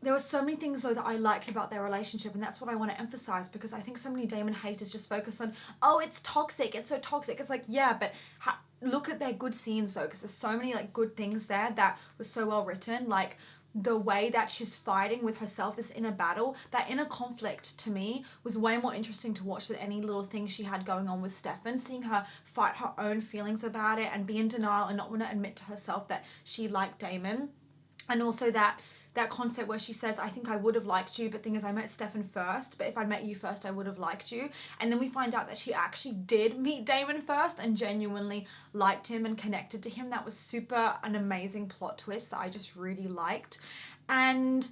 Speaker 1: there were so many things though that I liked about their relationship, and that's what I want to emphasize, because I think so many Damon haters just focus on, oh, it's toxic, it's so toxic. It's like, yeah, but look at their good scenes though, because there's so many like good things there that was so well written. Like the way that she's fighting with herself, this inner battle, that inner conflict to me was way more interesting to watch than any little thing she had going on with Stefan. Seeing her fight her own feelings about it and be in denial and not want to admit to herself that she liked Damon. And also that concept where she says, I think I would have liked you, but thing is I met Stefan first, but if I'd met you first I would have liked you. And then we find out that she actually did meet Damon first and genuinely liked him and connected to him. That was an amazing plot twist that I just really liked. And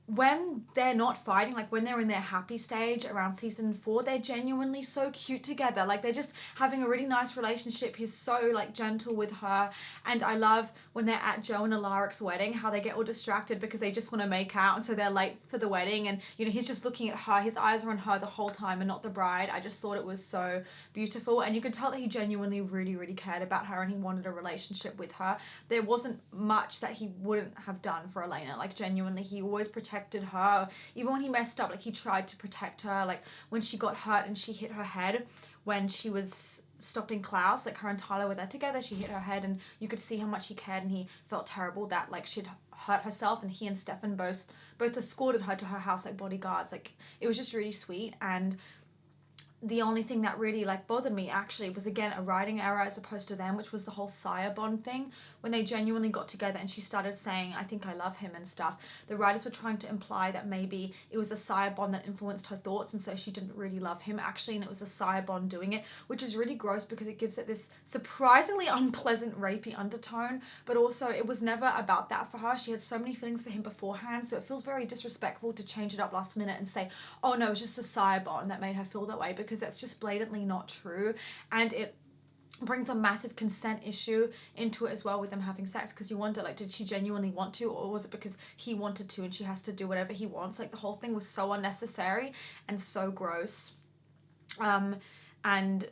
Speaker 1: when they're not fighting, like when they're in their happy stage around season 4, they're genuinely so cute together. Like they're just having a really nice relationship. He's so like gentle with her. And I love when they're at Joe and Alaric's wedding, how they get all distracted because they just want to make out, and so they're late for the wedding, and you know, he's just looking at her, his eyes are on her the whole time and not the bride. I just thought it was so beautiful, and you could tell that he genuinely really cared about her and he wanted a relationship with her. There wasn't much that he wouldn't have done for Elena. Like genuinely, he always protected her. Even when he messed up, like he tried to protect her. Like when she got hurt and she hit her head when she was stopping Klaus, like her and Tyler were there together, she hit her head and you could see how much he cared, and he felt terrible that like she'd hurt herself, and he and Stefan both escorted her to her house like bodyguards. Like it was just really sweet. And the only thing that really like bothered me actually was again a writing error as opposed to them, which was the whole sire bond thing. When they genuinely got together and she started saying, I think I love him and stuff, the writers were trying to imply that maybe it was a sire bond that influenced her thoughts, and so she didn't really love him actually, and it was a sire bond doing it, which is really gross because it gives it this surprisingly unpleasant rapey undertone. But also it was never about that for her. She had so many feelings for him beforehand, so it feels very disrespectful to change it up last minute and say, oh no, it was just the sire bond that made her feel that way, because that's just blatantly not true. And it brings a massive consent issue into it as well with them having sex, because you wonder, like, did she genuinely want to, or was it because he wanted to and she has to do whatever he wants? Like the whole thing was so unnecessary and so gross. And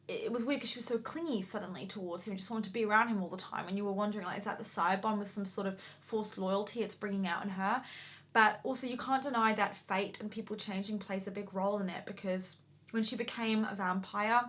Speaker 1: it was weird because she was so clingy suddenly towards him and just wanted to be around him all the time, and you were wondering, like, is that the side bond with some sort of forced loyalty it's bringing out in her? But also you can't deny that fate and people changing plays a big role in it, because when she became a vampire,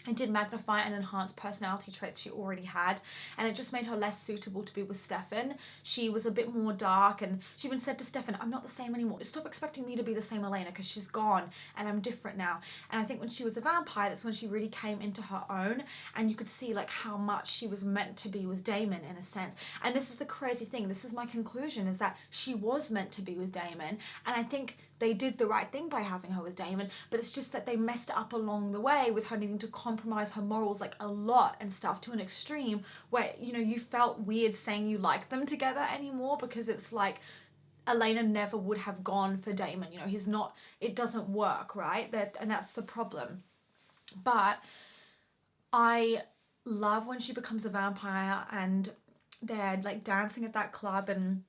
Speaker 1: it did magnify and enhance personality traits she already had, and it just made her less suitable to be with Stefan. She was a bit more dark, and she even said to Stefan, I'm not the same anymore. Stop expecting me to be the same Elena, because she's gone and I'm different now. And I think when she was a vampire, that's when she really came into her own, and you could see like how much she was meant to be with Damon in a sense. And this is the crazy thing, this is my conclusion, is that she was meant to be with Damon, and I think they did the right thing by having her with Damon, but it's just that they messed it up along the way with her needing to compromise her morals like a lot and stuff to an extreme where, you know, you felt weird saying you like them together anymore, because it's like Elena never would have gone for Damon. You know, he's not, it doesn't work, right? And that's the problem. But I love when she becomes a vampire and they're like dancing at that club and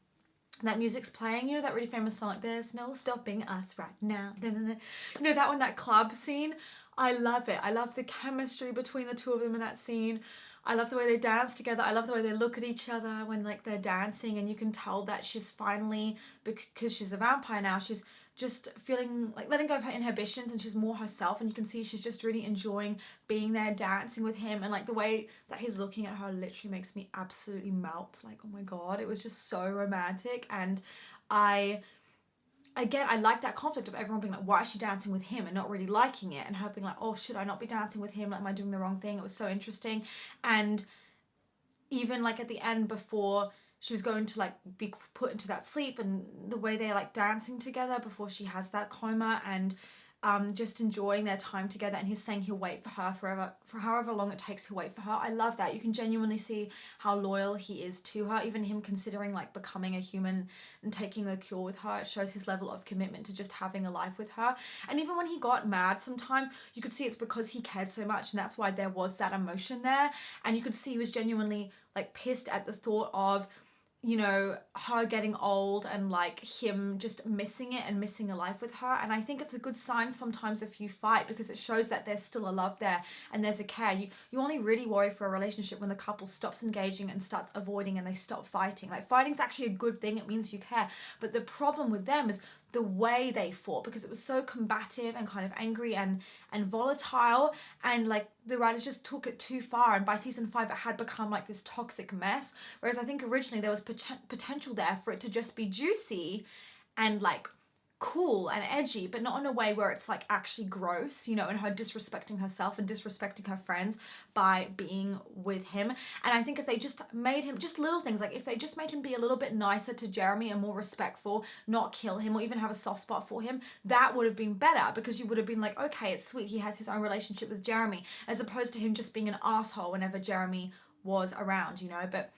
Speaker 1: that music's playing, you know, that really famous song, like, there's no stopping us right now. You know, that one, that club scene, I love it. I love the chemistry between the two of them in that scene. I love the way they dance together. I love the way they look at each other when like they're dancing, and you can tell that she's finally, because she's a vampire now, she's just feeling like letting go of her inhibitions and she's more herself, and you can see she's just really enjoying being there dancing with him, and like the way that he's looking at her literally makes me absolutely melt. Like, oh my god, it was just so romantic. And I like that conflict of everyone being like, why is she dancing with him, and not really liking it, and her being like, oh, should I not be dancing with him, like, am I doing the wrong thing? It was so interesting. And even like at the end, before she was going to like be put into that sleep, and the way they're like dancing together before she has that coma, and just enjoying their time together, and he's saying he'll wait for her forever, for however long it takes, he'll wait for her. I love that. You can genuinely see how loyal he is to her, even him considering like becoming a human and taking the cure with her. It shows his level of commitment to just having a life with her. And even when he got mad sometimes, you could see it's because he cared so much, and that's why there was that emotion there. And you could see he was genuinely like pissed at the thought of, you know, her getting old and like him just missing it and missing a life with her. And I think it's a good sign sometimes if you fight, because it shows that there's still a love there and there's a care. You only really worry for a relationship when the couple stops engaging and starts avoiding and they stop fighting. Like, fighting's actually a good thing, it means you care. But the problem with them is the way they fought, because it was so combative and kind of angry and volatile, and like the writers just took it too far, and by season 5 it had become like this toxic mess, whereas I think originally there was potential there for it to just be juicy and like cool and edgy, but not in a way where it's like actually gross, you know, and her disrespecting herself and disrespecting her friends by being with him. And I think if they just made him, just little things, like if they just made him be a little bit nicer to Jeremy and more respectful, not kill him or even have a soft spot for him, that would have been better, because you would have been like, okay, it's sweet, he has his own relationship with Jeremy, as opposed to him just being an asshole whenever Jeremy was around, you know. But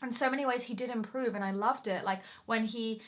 Speaker 1: in so many ways he did improve, and I loved it. Like when he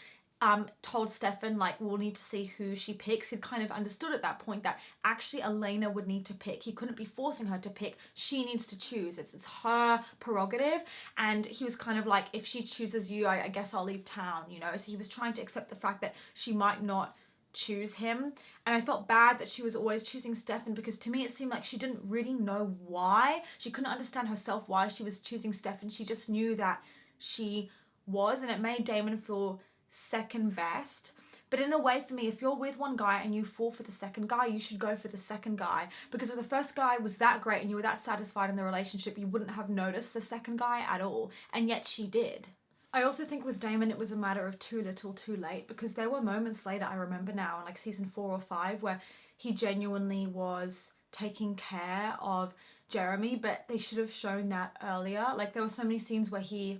Speaker 1: told Stefan, like, we'll need to see who she picks, he'd kind of understood at that point that actually Elena would need to pick. He couldn't be forcing her to pick. She needs to choose. It's her prerogative. And he was kind of like, if she chooses you, I guess I'll leave town, you know. So he was trying to accept the fact that she might not choose him. And I felt bad that she was always choosing Stefan, because to me it seemed like she didn't really know why. She couldn't understand herself why she was choosing Stefan. She just knew that she was, and it made Damon feel second best. But in a way, for me, if you're with one guy and you fall for the second guy, you should go for the second guy, because if the first guy was that great and you were that satisfied in the relationship, you wouldn't have noticed the second guy at all, and yet she did. I also think with Damon it was a matter of too little too late, because there were moments later, I remember now, in like season 4 or 5, where he genuinely was taking care of Jeremy, but they should have shown that earlier. Like there were so many scenes where he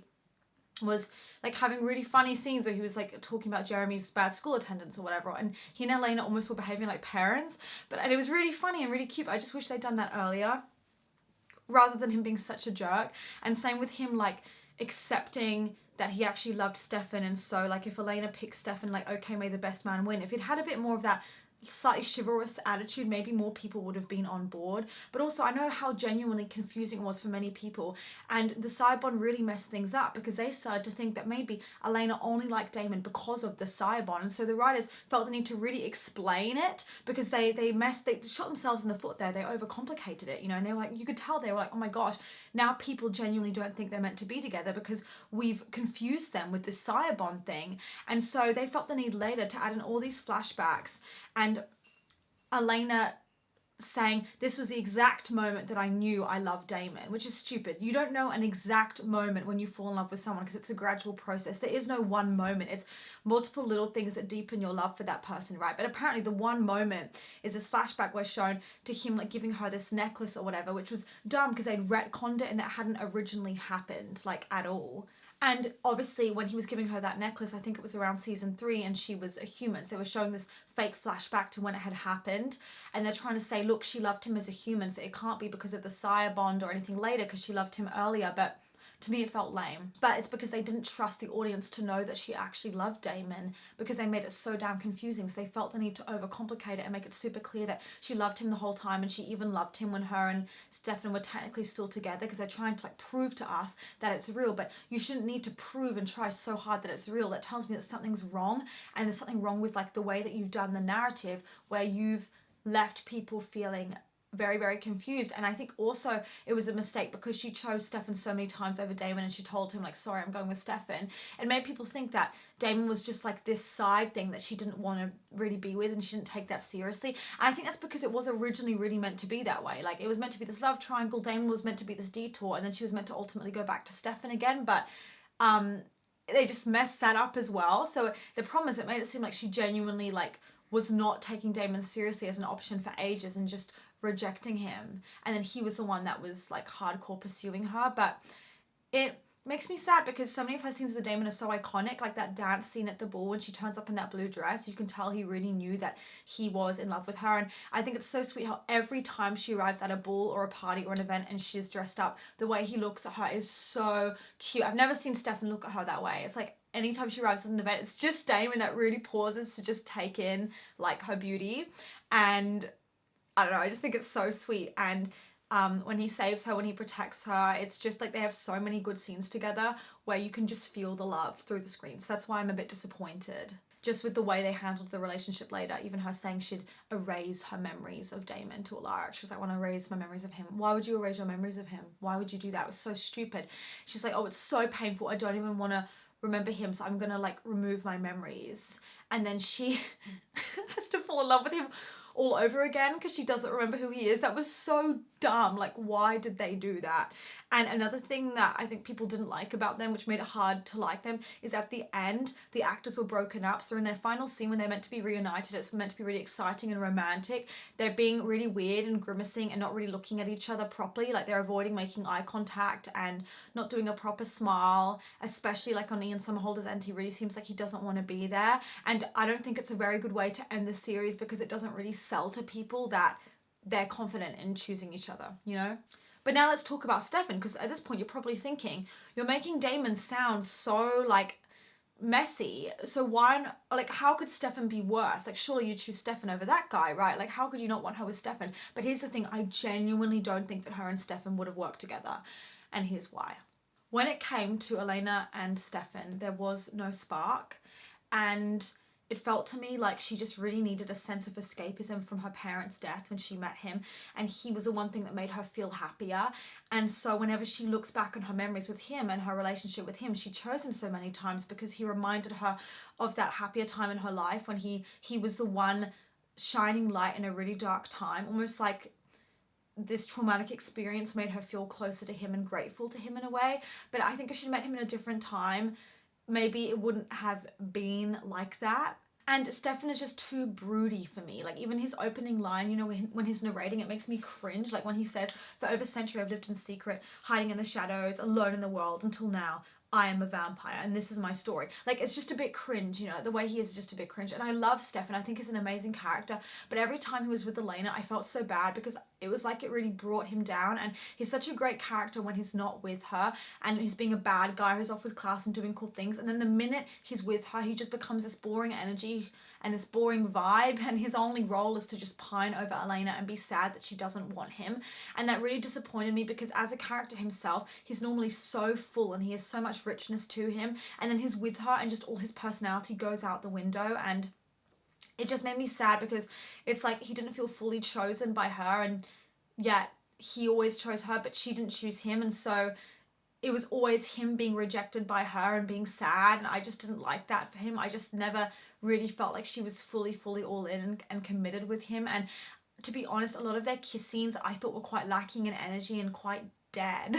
Speaker 1: was like having really funny scenes where he was like talking about Jeremy's bad school attendance or whatever, and he and Elena almost were behaving like parents, and it was really funny and really cute. I just wish they'd done that earlier rather than him being such a jerk. And same with him like accepting that he actually loved Stefan, and so like if Elena picks Stefan, like okay, may the best man win. If it had a bit more of that slightly chivalrous attitude, maybe more people would have been on board. But also I know how genuinely confusing it was for many people, and the side bond really messed things up, because they started to think that maybe Elena only liked Damon because of the side bond, and so the writers felt the need to really explain it, because they shot themselves in the foot there. They overcomplicated it, you know, and they were like, you could tell they were like, oh my gosh, now people genuinely don't think they're meant to be together because we've confused them with this side bond thing. And so they felt the need later to add in all these flashbacks, and Elena saying, this was the exact moment that I knew I loved Damon, which is stupid. You don't know an exact moment when you fall in love with someone, because it's a gradual process. There is no one moment. It's multiple little things that deepen your love for that person, right? But apparently the one moment is this flashback where shown to him like giving her this necklace or whatever, which was dumb because they'd retconned it and that hadn't originally happened like at all. And obviously when he was giving her that necklace, I think it was around season 3, and she was a human, so they were showing this fake flashback to when it had happened, and they're trying to say, look, she loved him as a human, so it can't be because of the sire bond or anything later, because she loved him earlier. But to me it felt lame. But it's because they didn't trust the audience to know that she actually loved Damon, because they made it so damn confusing. So they felt the need to overcomplicate it and make it super clear that she loved him the whole time, and she even loved him when her and Stefan were technically still together, because they're trying to like prove to us that it's real. But you shouldn't need to prove and try so hard that it's real. That tells me that something's wrong, and there's something wrong with like the way that you've done the narrative, where you've left people feeling very, very confused. And I think also it was a mistake because she chose Stefan so many times over Damon, and she told him like, sorry, I'm going with Stefan. It made people think that Damon was just like this side thing that she didn't want to really be with, and she didn't take that seriously. And I think that's because it was originally really meant to be that way. Like it was meant to be this love triangle. Damon was meant to be this detour, and then she was meant to ultimately go back to Stefan again. But they just messed that up as well. So the problem is it made it seem like she genuinely like was not taking Damon seriously as an option for ages and just rejecting him, and then he was the one that was like hardcore pursuing her. But it makes me sad because so many of her scenes with Damon are so iconic, like that dance scene at the ball when she turns up in that blue dress. You can tell he really knew that he was in love with her, and I think it's so sweet how every time she arrives at a ball or a party or an event and she's dressed up, the way he looks at her is so cute. I've never seen Stefan look at her that way. It's like anytime she arrives at an event, it's just Damon that really pauses to just take in like her beauty. And I don't know, I just think it's so sweet. And when he saves her, when he protects her, it's just like they have so many good scenes together where you can just feel the love through the screen. So that's why I'm a bit disappointed just with the way they handled the relationship later. Even her saying she'd erase her memories of Damon to Alaric. She was like, I want to erase my memories of him. Why would you erase your memories of him? Why would you do that? It was so stupid. She's like, oh, it's so painful. I don't even want to remember him, so I'm gonna like remove my memories. And then she has to fall in love with him all over again because she doesn't remember who he is. That was so dumb. Like, why did they do that? And another thing that I think people didn't like about them, which made it hard to like them, is at the end, the actors were broken up. So in their final scene, when they're meant to be reunited, it's meant to be really exciting and romantic. They're being really weird and grimacing and not really looking at each other properly. Like, they're avoiding making eye contact and not doing a proper smile, especially like on Ian Somerhalder's end. He really seems like he doesn't want to be there. And I don't think it's a very good way to end the series because it doesn't really sell to people that they're confident in choosing each other, you know? But now let's talk about Stefan, because at this point you're probably thinking, you're making Damon sound so like messy, so why, like, how could Stefan be worse? Like, surely you choose Stefan over that guy, right? Like, how could you not want her with Stefan? But here's the thing, I genuinely don't think that her and Stefan would have worked together, and here's why. When it came to Elena and Stefan, there was no spark, and it felt to me like she just really needed a sense of escapism from her parents' death when she met him, and he was the one thing that made her feel happier. And so whenever she looks back on her memories with him and her relationship with him, she chose him so many times because he reminded her of that happier time in her life when he was the one shining light in a really dark time. Almost like this traumatic experience made her feel closer to him and grateful to him in a way. But I think if she'd met him in a different time, maybe it wouldn't have been like that. And Stefan is just too broody for me. Like, even his opening line, you know, when he's narrating, it makes me cringe. Like when he says, "For over a century I've lived in secret, hiding in the shadows, alone in the world, until now I am a vampire and this is my story." Like, it's just a bit cringe, you know, the way he is just a bit cringe. And I love Stefan, I think he's an amazing character, but every time he was with Elena, I felt so bad because it was like it really brought him down. And he's such a great character when he's not with her and he's being a bad guy who's off with class and doing cool things. And then the minute he's with her, he just becomes this boring energy and this boring vibe, and his only role is to just pine over Elena and be sad that she doesn't want him. And that really disappointed me because as a character himself, he's normally so full and he has so much richness to him, and then he's with her and just all his personality goes out the window. And it just made me sad because it's like he didn't feel fully chosen by her, and yet he always chose her but she didn't choose him, and so it was always him being rejected by her and being sad, and I just didn't like that for him. I just never really felt like she was fully all in and committed with him. And to be honest, a lot of their kiss scenes I thought were quite lacking in energy and quite dead.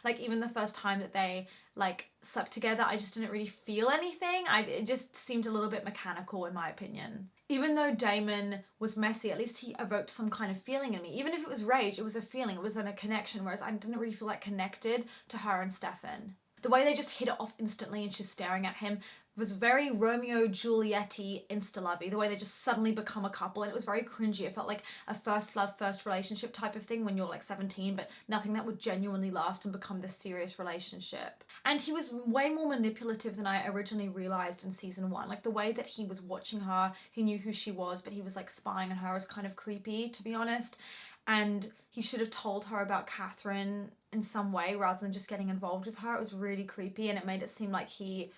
Speaker 1: Like, even the first time that they like slept together, I just didn't really feel anything. It just seemed a little bit mechanical in my opinion. Even though Damon was messy, at least he evoked some kind of feeling in me. Even if it was rage, it was a feeling, it wasn't a connection, whereas I didn't really feel like connected to her and Stefan. The way they just hit it off instantly and she's staring at him was very Romeo Juliet-y insta-lovey, the way they just suddenly become a couple, and it was very cringy. It felt like a first love, first relationship type of thing when you're like 17, but nothing that would genuinely last and become this serious relationship. And he was way more manipulative than I originally realized in season 1. Like, the way that he was watching her, he knew who she was, but he was like spying on her, was kind of creepy, to be honest. And he should have told her about Catherine in some way rather than just getting involved with her. It was really creepy, and it made it seem like he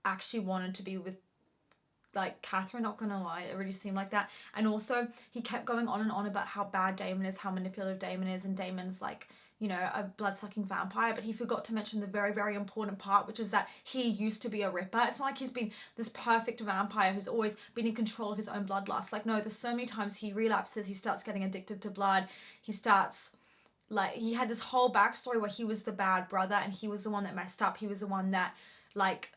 Speaker 1: actually wanted to be with like Catherine, not gonna lie, it really seemed like that. And also he kept going on and on about how bad Damon is, how manipulative Damon is, and Damon's like, you know, a blood-sucking vampire, but he forgot to mention the very important part, which is that he used to be a ripper. It's not like he's been this perfect vampire who's always been in control of his own bloodlust. Like, no, there's so many times he relapses, he starts getting addicted to blood, he starts, like, he had this whole backstory where he was the bad brother and he was the one that messed up, he was the one that, like,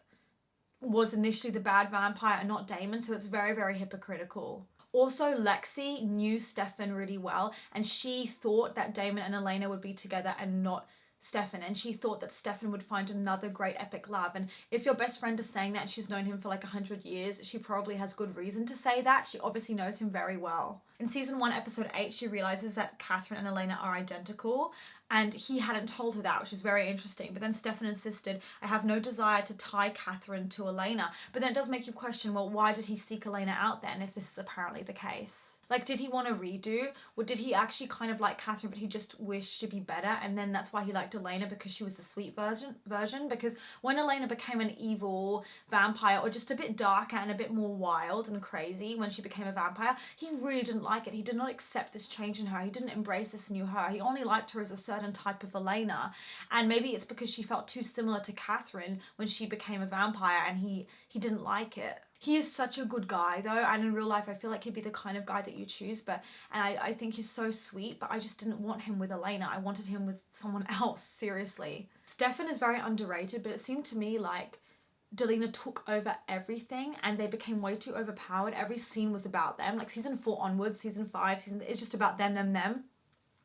Speaker 1: was initially the bad vampire and not Damon, so it's very hypocritical. Also, Lexi knew Stefan really well, and she thought that Damon and Elena would be together and not Stefan, and she thought that Stefan would find another great epic love. And if your best friend is saying that and she's known him for like 100 years, she probably has good reason to say that. She obviously knows him very well. In season 1, episode 8, she realizes that Catherine and Elena are identical, and he hadn't told her that, which is very interesting. But then Stefan insisted, "I have no desire to tie Catherine to Elena." But then it does make you question, well, why did he seek Elena out then if this is apparently the case? Like, did he want to redo? Or did he actually kind of like Catherine, but he just wished she'd be better? And then that's why he liked Elena, because she was the sweet version. Because when Elena became an evil vampire, or just a bit darker and a bit more wild and crazy when she became a vampire, he really didn't like it. He did not accept this change in her. He didn't embrace this new her. He only liked her as a certain type of Elena. And maybe it's because she felt too similar to Catherine when she became a vampire, and he didn't like it. He is such a good guy though, and in real life I feel like he'd be the kind of guy that you choose, and I think he's so sweet, but I just didn't want him with Elena. I wanted him with someone else, seriously. Stefan is very underrated, but it seemed to me like Delena took over everything and they became way too overpowered. Every scene was about them, like season 4 onwards, season 5, it's just about them.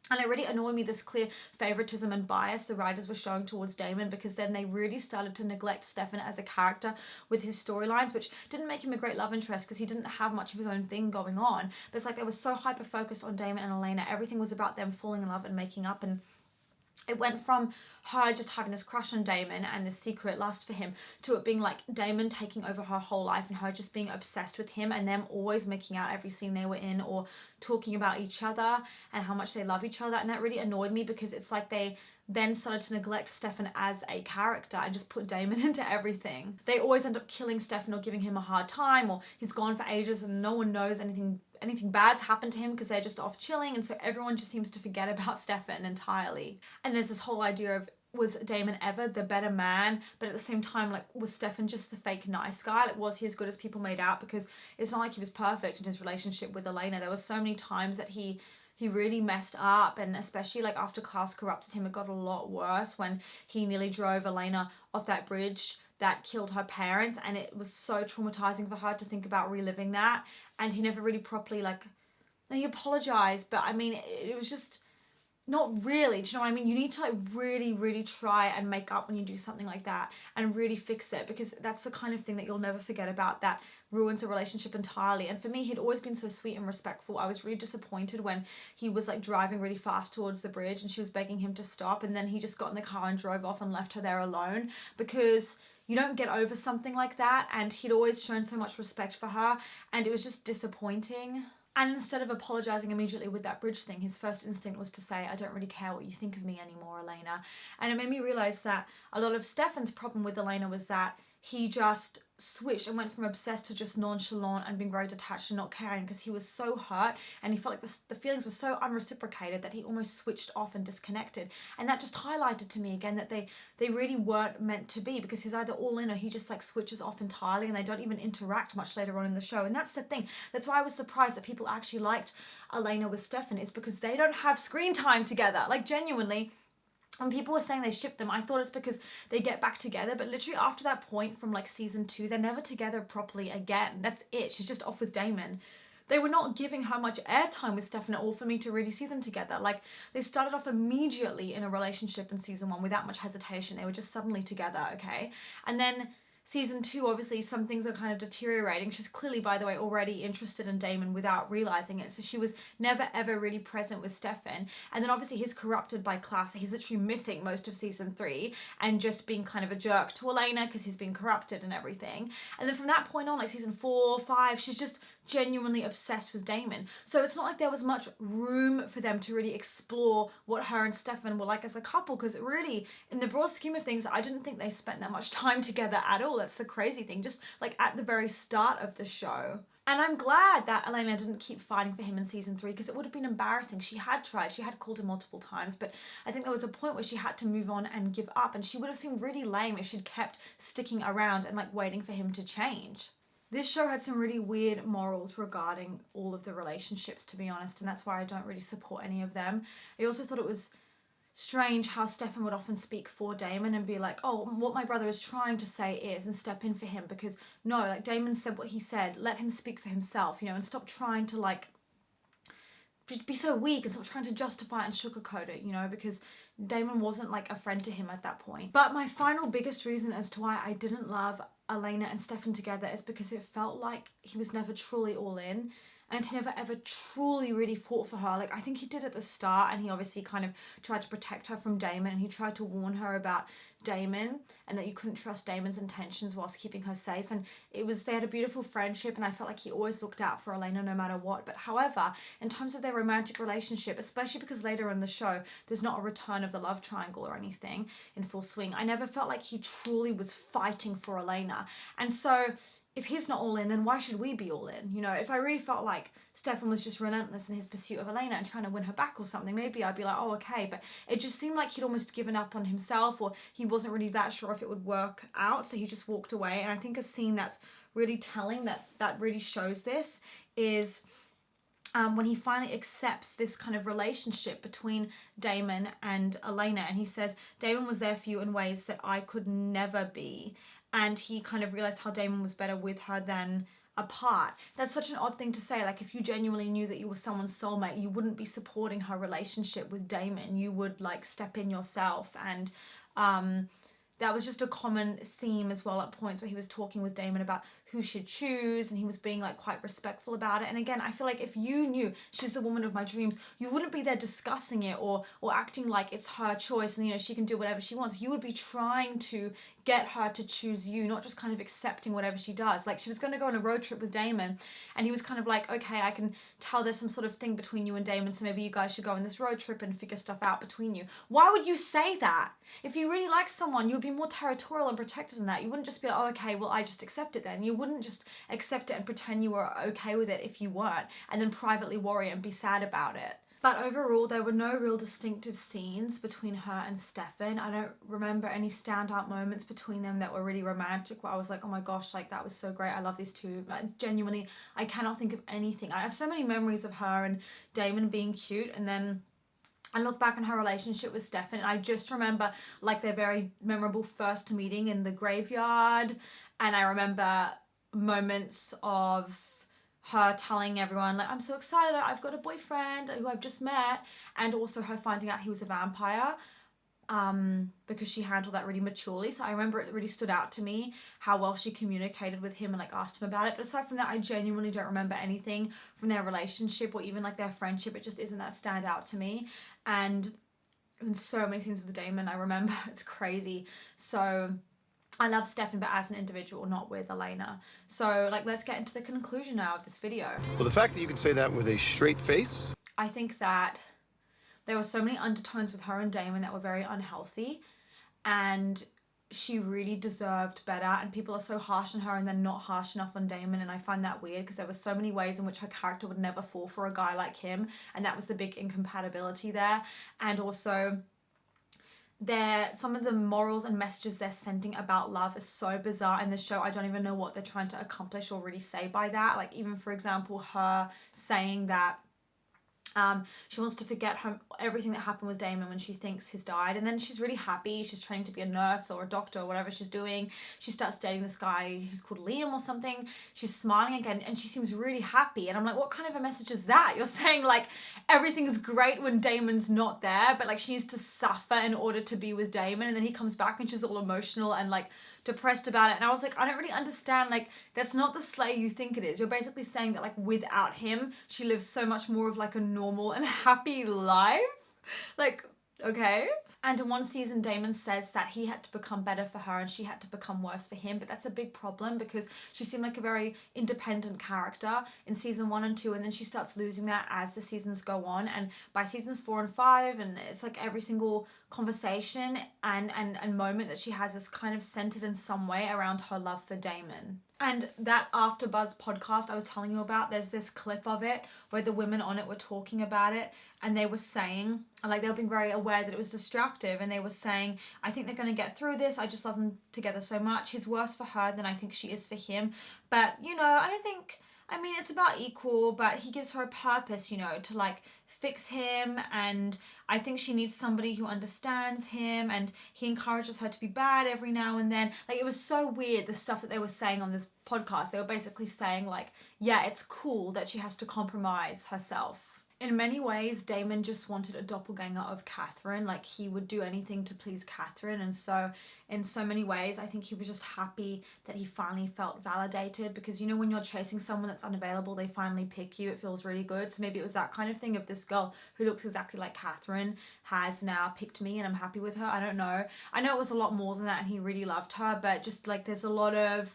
Speaker 1: And it really annoyed me, this clear favoritism and bias the writers were showing towards Damon, because then they really started to neglect Stefan as a character with his storylines, which didn't make him a great love interest because he didn't have much of his own thing going on. But it's like they were so hyper-focused on Damon and Elena. Everything was about them falling in love and making up, and it went from her just having this crush on Damon and this secret lust for him to it being like Damon taking over her whole life and her just being obsessed with him, and them always making out every scene they were in or talking about each other and how much they love each other. And that really annoyed me, because it's like they then started to neglect Stefan as a character and just put Damon into everything. They always end up killing Stefan or giving him a hard time, or he's gone for ages and no one knows anything bad's happened to him because they're just off chilling, and so everyone just seems to forget about Stefan entirely. And there's this whole idea of, was Damon ever the better man? But at the same time, like, was Stefan just the fake nice guy? Like, was he as good as people made out? Because it's not like he was perfect in his relationship with Elena. There were so many times that he really messed up, and especially like after Klaus corrupted him, it got a lot worse when he nearly drove Elena off that bridge that killed her parents, and it was so traumatizing for her to think about reliving that. And he never really properly, like, he apologized, but I mean, it was just not really, do you know what I mean? You need to like really try and make up when you do something like that and really fix it, because that's the kind of thing that you'll never forget about, that ruins a relationship entirely. And for me, he'd always been so sweet and respectful. I was really disappointed when he was like driving really fast towards the bridge and she was begging him to stop, and then he just got in the car and drove off and left her there alone, because you don't get over something like that. And he'd always shown so much respect for her, and it was just disappointing. And instead of apologising immediately with that bridge thing, his first instinct was to say, I don't really care what you think of me anymore, Elena. And it made me realise that a lot of Stefan's problem with Elena was that he just switched and went from obsessed to just nonchalant and being very detached and not caring, because he was so hurt and he felt like the feelings were so unreciprocated that he almost switched off and disconnected. And that just highlighted to me again that they really weren't meant to be, because he's either all in or he just like switches off entirely, and they don't even interact much later on in the show. And that's the thing. That's why I was surprised that people actually liked Elena with Stefan, is because they don't have screen time together. Like, genuinely, when people were saying they ship them, I thought it's because they get back together, but literally after that point from like season 2, they're never together properly again. That's it. She's just off with Damon. They were not giving her much airtime with Stefan at all for me to really see them together. Like, they started off immediately in a relationship in season 1 without much hesitation. They were just suddenly together, okay? And then season 2, obviously some things are kind of deteriorating. She's clearly, by the way, already interested in Damon without realising it. So she was never ever really present with Stefan. And then obviously he's corrupted by Klaus. He's literally missing most of season 3 and just being kind of a jerk to Elena because he's been corrupted and everything. And then from that point on, like season 4, 5, she's just genuinely obsessed with Damon. So it's not like there was much room for them to really explore what her and Stefan were like as a couple, because really, in the broad scheme of things, I didn't think they spent that much time together at all. That's the crazy thing, just like at the very start of the show. And I'm glad that Elena didn't keep fighting for him in season 3, because it would have been embarrassing. She had tried, she had called him multiple times, but I think there was a point where she had to move on and give up, and she would have seemed really lame if she'd kept sticking around and like waiting for him to change. This show had some really weird morals regarding all of the relationships, to be honest, and that's why I don't really support any of them. I also thought it was strange how Stefan would often speak for Damon and be like, oh, what my brother is trying to say is, and step in for him, because no, like, Damon said what he said, let him speak for himself, you know, and stop trying to like be so weak and stop trying to justify it and sugarcoat it, you know, because Damon wasn't like a friend to him at that point. But my final biggest reason as to why I didn't love Elena and Stefan together is because it felt like he was never truly all in. and he never ever truly really fought for her. Like, I think he did at the start, and he obviously kind of tried to protect her from Damon, and he tried to warn her about Damon and that you couldn't trust Damon's intentions whilst keeping her safe. And they had a beautiful friendship, and I felt like he always looked out for Elena no matter what. But however, in terms of their romantic relationship, especially because later in the show there's not a return of the love triangle or anything in full swing, I never felt like he truly was fighting for Elena. And so if he's not all in, then why should we be all in? You know, if I really felt like Stefan was just relentless in his pursuit of Elena and trying to win her back or something, maybe I'd be like, oh, okay. But it just seemed like he'd almost given up on himself, or he wasn't really that sure if it would work out, so he just walked away. And I think a scene that's really telling, that really shows this, is when he finally accepts this kind of relationship between Damon and Elena, and he says, Damon was there for you in ways that I could never be. And he kind of realized how Damon was better with her than apart. That's such an odd thing to say. Like, if you genuinely knew that you were someone's soulmate, you wouldn't be supporting her relationship with Damon. You would like step in yourself. And that was just a common theme as well at points where he was talking with Damon about who she'd choose, and he was being like quite respectful about it. And again, I feel like if you knew she's the woman of my dreams, you wouldn't be there discussing it or acting like it's her choice and, you know, she can do whatever she wants. You would be trying to get her to choose you, not just kind of accepting whatever she does. Like, she was going to go on a road trip with Damon, and he was kind of like, okay, I can tell there's some sort of thing between you and Damon, so maybe you guys should go on this road trip and figure stuff out between you. Why would you say that? If you really like someone, you would be more territorial and protected in that. You wouldn't just be like, oh, okay, well, I just accept it then. You wouldn't just accept it and pretend you were okay with it if you weren't, and then privately worry and be sad about it. But overall, there were no real distinctive scenes between her and Stefan. I don't remember any standout moments between them that were really romantic where I was like, oh my gosh, like, that was so great. I love these two. Like, genuinely, I cannot think of anything. I have so many memories of her and Damon being cute, and then I look back on her relationship with Stefan, and I just remember like their very memorable first meeting in the graveyard. And I remember moments of her telling everyone, like, I'm so excited, I've got a boyfriend who I've just met, and also her finding out he was a vampire, because she handled that really maturely. So I remember it really stood out to me how well she communicated with him and like asked him about it. But aside from that, I genuinely don't remember anything from their relationship or even like their friendship. It just isn't that stand out to me. And in so many scenes with Damon, I remember, it's crazy. So I love Stefan, but as an individual, not with Elena. So, like, let's get into the conclusion now of this video.
Speaker 2: Well, the fact that you can say that with a straight face.
Speaker 1: I think that there were so many undertones with her and Damon that were very unhealthy, and she really deserved better. And people are so harsh on her and then not harsh enough on Damon, and I find that weird because there were so many ways in which her character would never fall for a guy like him, and that was the big incompatibility there. And also, some of the morals and messages they're sending about love is so bizarre in the show. I don't even know what they're trying to accomplish or really say by that. Like, even for example, her saying that she wants to forget everything that happened with Damon when she thinks he's died, and then she's really happy. She's training to be a nurse or a doctor or whatever she's doing. She starts dating this guy who's called Liam or something. She's smiling again, and she seems really happy. And I'm like, what kind of a message is that? You're saying like everything's great when Damon's not there, but like she needs to suffer in order to be with Damon, and then he comes back and she's all emotional and like depressed about it. And I was like, I don't really understand. Like, that's not the slay you think it is. You're basically saying that like without him she lives so much more of like a normal and happy life. Like, okay. And in one season, Damon says that he had to become better for her and she had to become worse for him. But that's a big problem because she seemed like a very independent character in season 1 and 2. And then she starts losing that as the seasons go on. And by seasons 4 and 5, and it's like every single conversation and moment that she has is kind of centered in some way around her love for Damon. And that AfterBuzz podcast I was telling you about, there's this clip of it where the women on it were talking about it, and they were saying, like, they were being very aware that it was destructive, and they were saying, I think they're going to get through this, I just love them together so much, he's worse for her than I think she is for him. But, you know, I mean, it's about equal, but he gives her a purpose, you know, to like fix him, and I think she needs somebody who understands him, and he encourages her to be bad every now and then. Like, it was so weird, the stuff that they were saying on this podcast. They were basically saying like, yeah, it's cool that she has to compromise herself In many ways, Damon just wanted a doppelganger of Catherine. Like, he would do anything to please Catherine. And so, in so many ways, I think he was just happy that he finally felt validated. Because, you know, when you're chasing someone that's unavailable, they finally pick you. It feels really good. So maybe it was that kind of thing of this girl who looks exactly like Catherine has now picked me and I'm happy with her. I don't know. I know it was a lot more than that and he really loved her. But just, like, there's a lot of...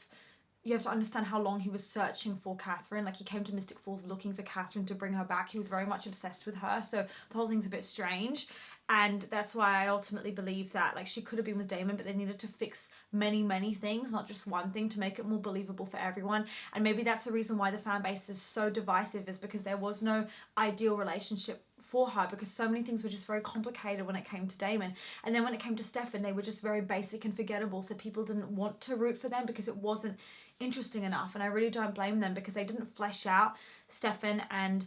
Speaker 1: You have to understand how long he was searching for Catherine. Like, he came to Mystic Falls looking for Catherine to bring her back. He was very much obsessed with her. So the whole thing's a bit strange. And that's why I ultimately believe that, like, she could have been with Damon, but they needed to fix many, many things, not just one thing, to make it more believable for everyone. And maybe that's the reason why the fan base is so divisive, is because there was no ideal relationship for her, because so many things were just very complicated when it came to Damon. And then when it came to Stefan, they were just very basic and forgettable. So people didn't want to root for them because it wasn't interesting enough. And I really don't blame them, because they didn't flesh out Stefan and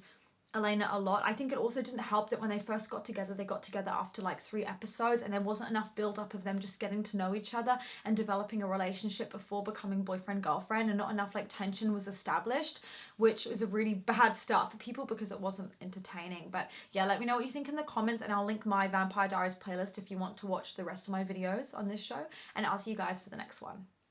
Speaker 1: Elena a lot. I think it also didn't help that when they first got together, they got together after like 3 episodes, and there wasn't enough build up of them just getting to know each other and developing a relationship before becoming boyfriend girlfriend, and not enough like tension was established, which was a really bad start for people because it wasn't entertaining. But yeah, let me know what you think in the comments, and I'll link my Vampire Diaries playlist if you want to watch the rest of my videos on this show, and I'll see you guys for the next one.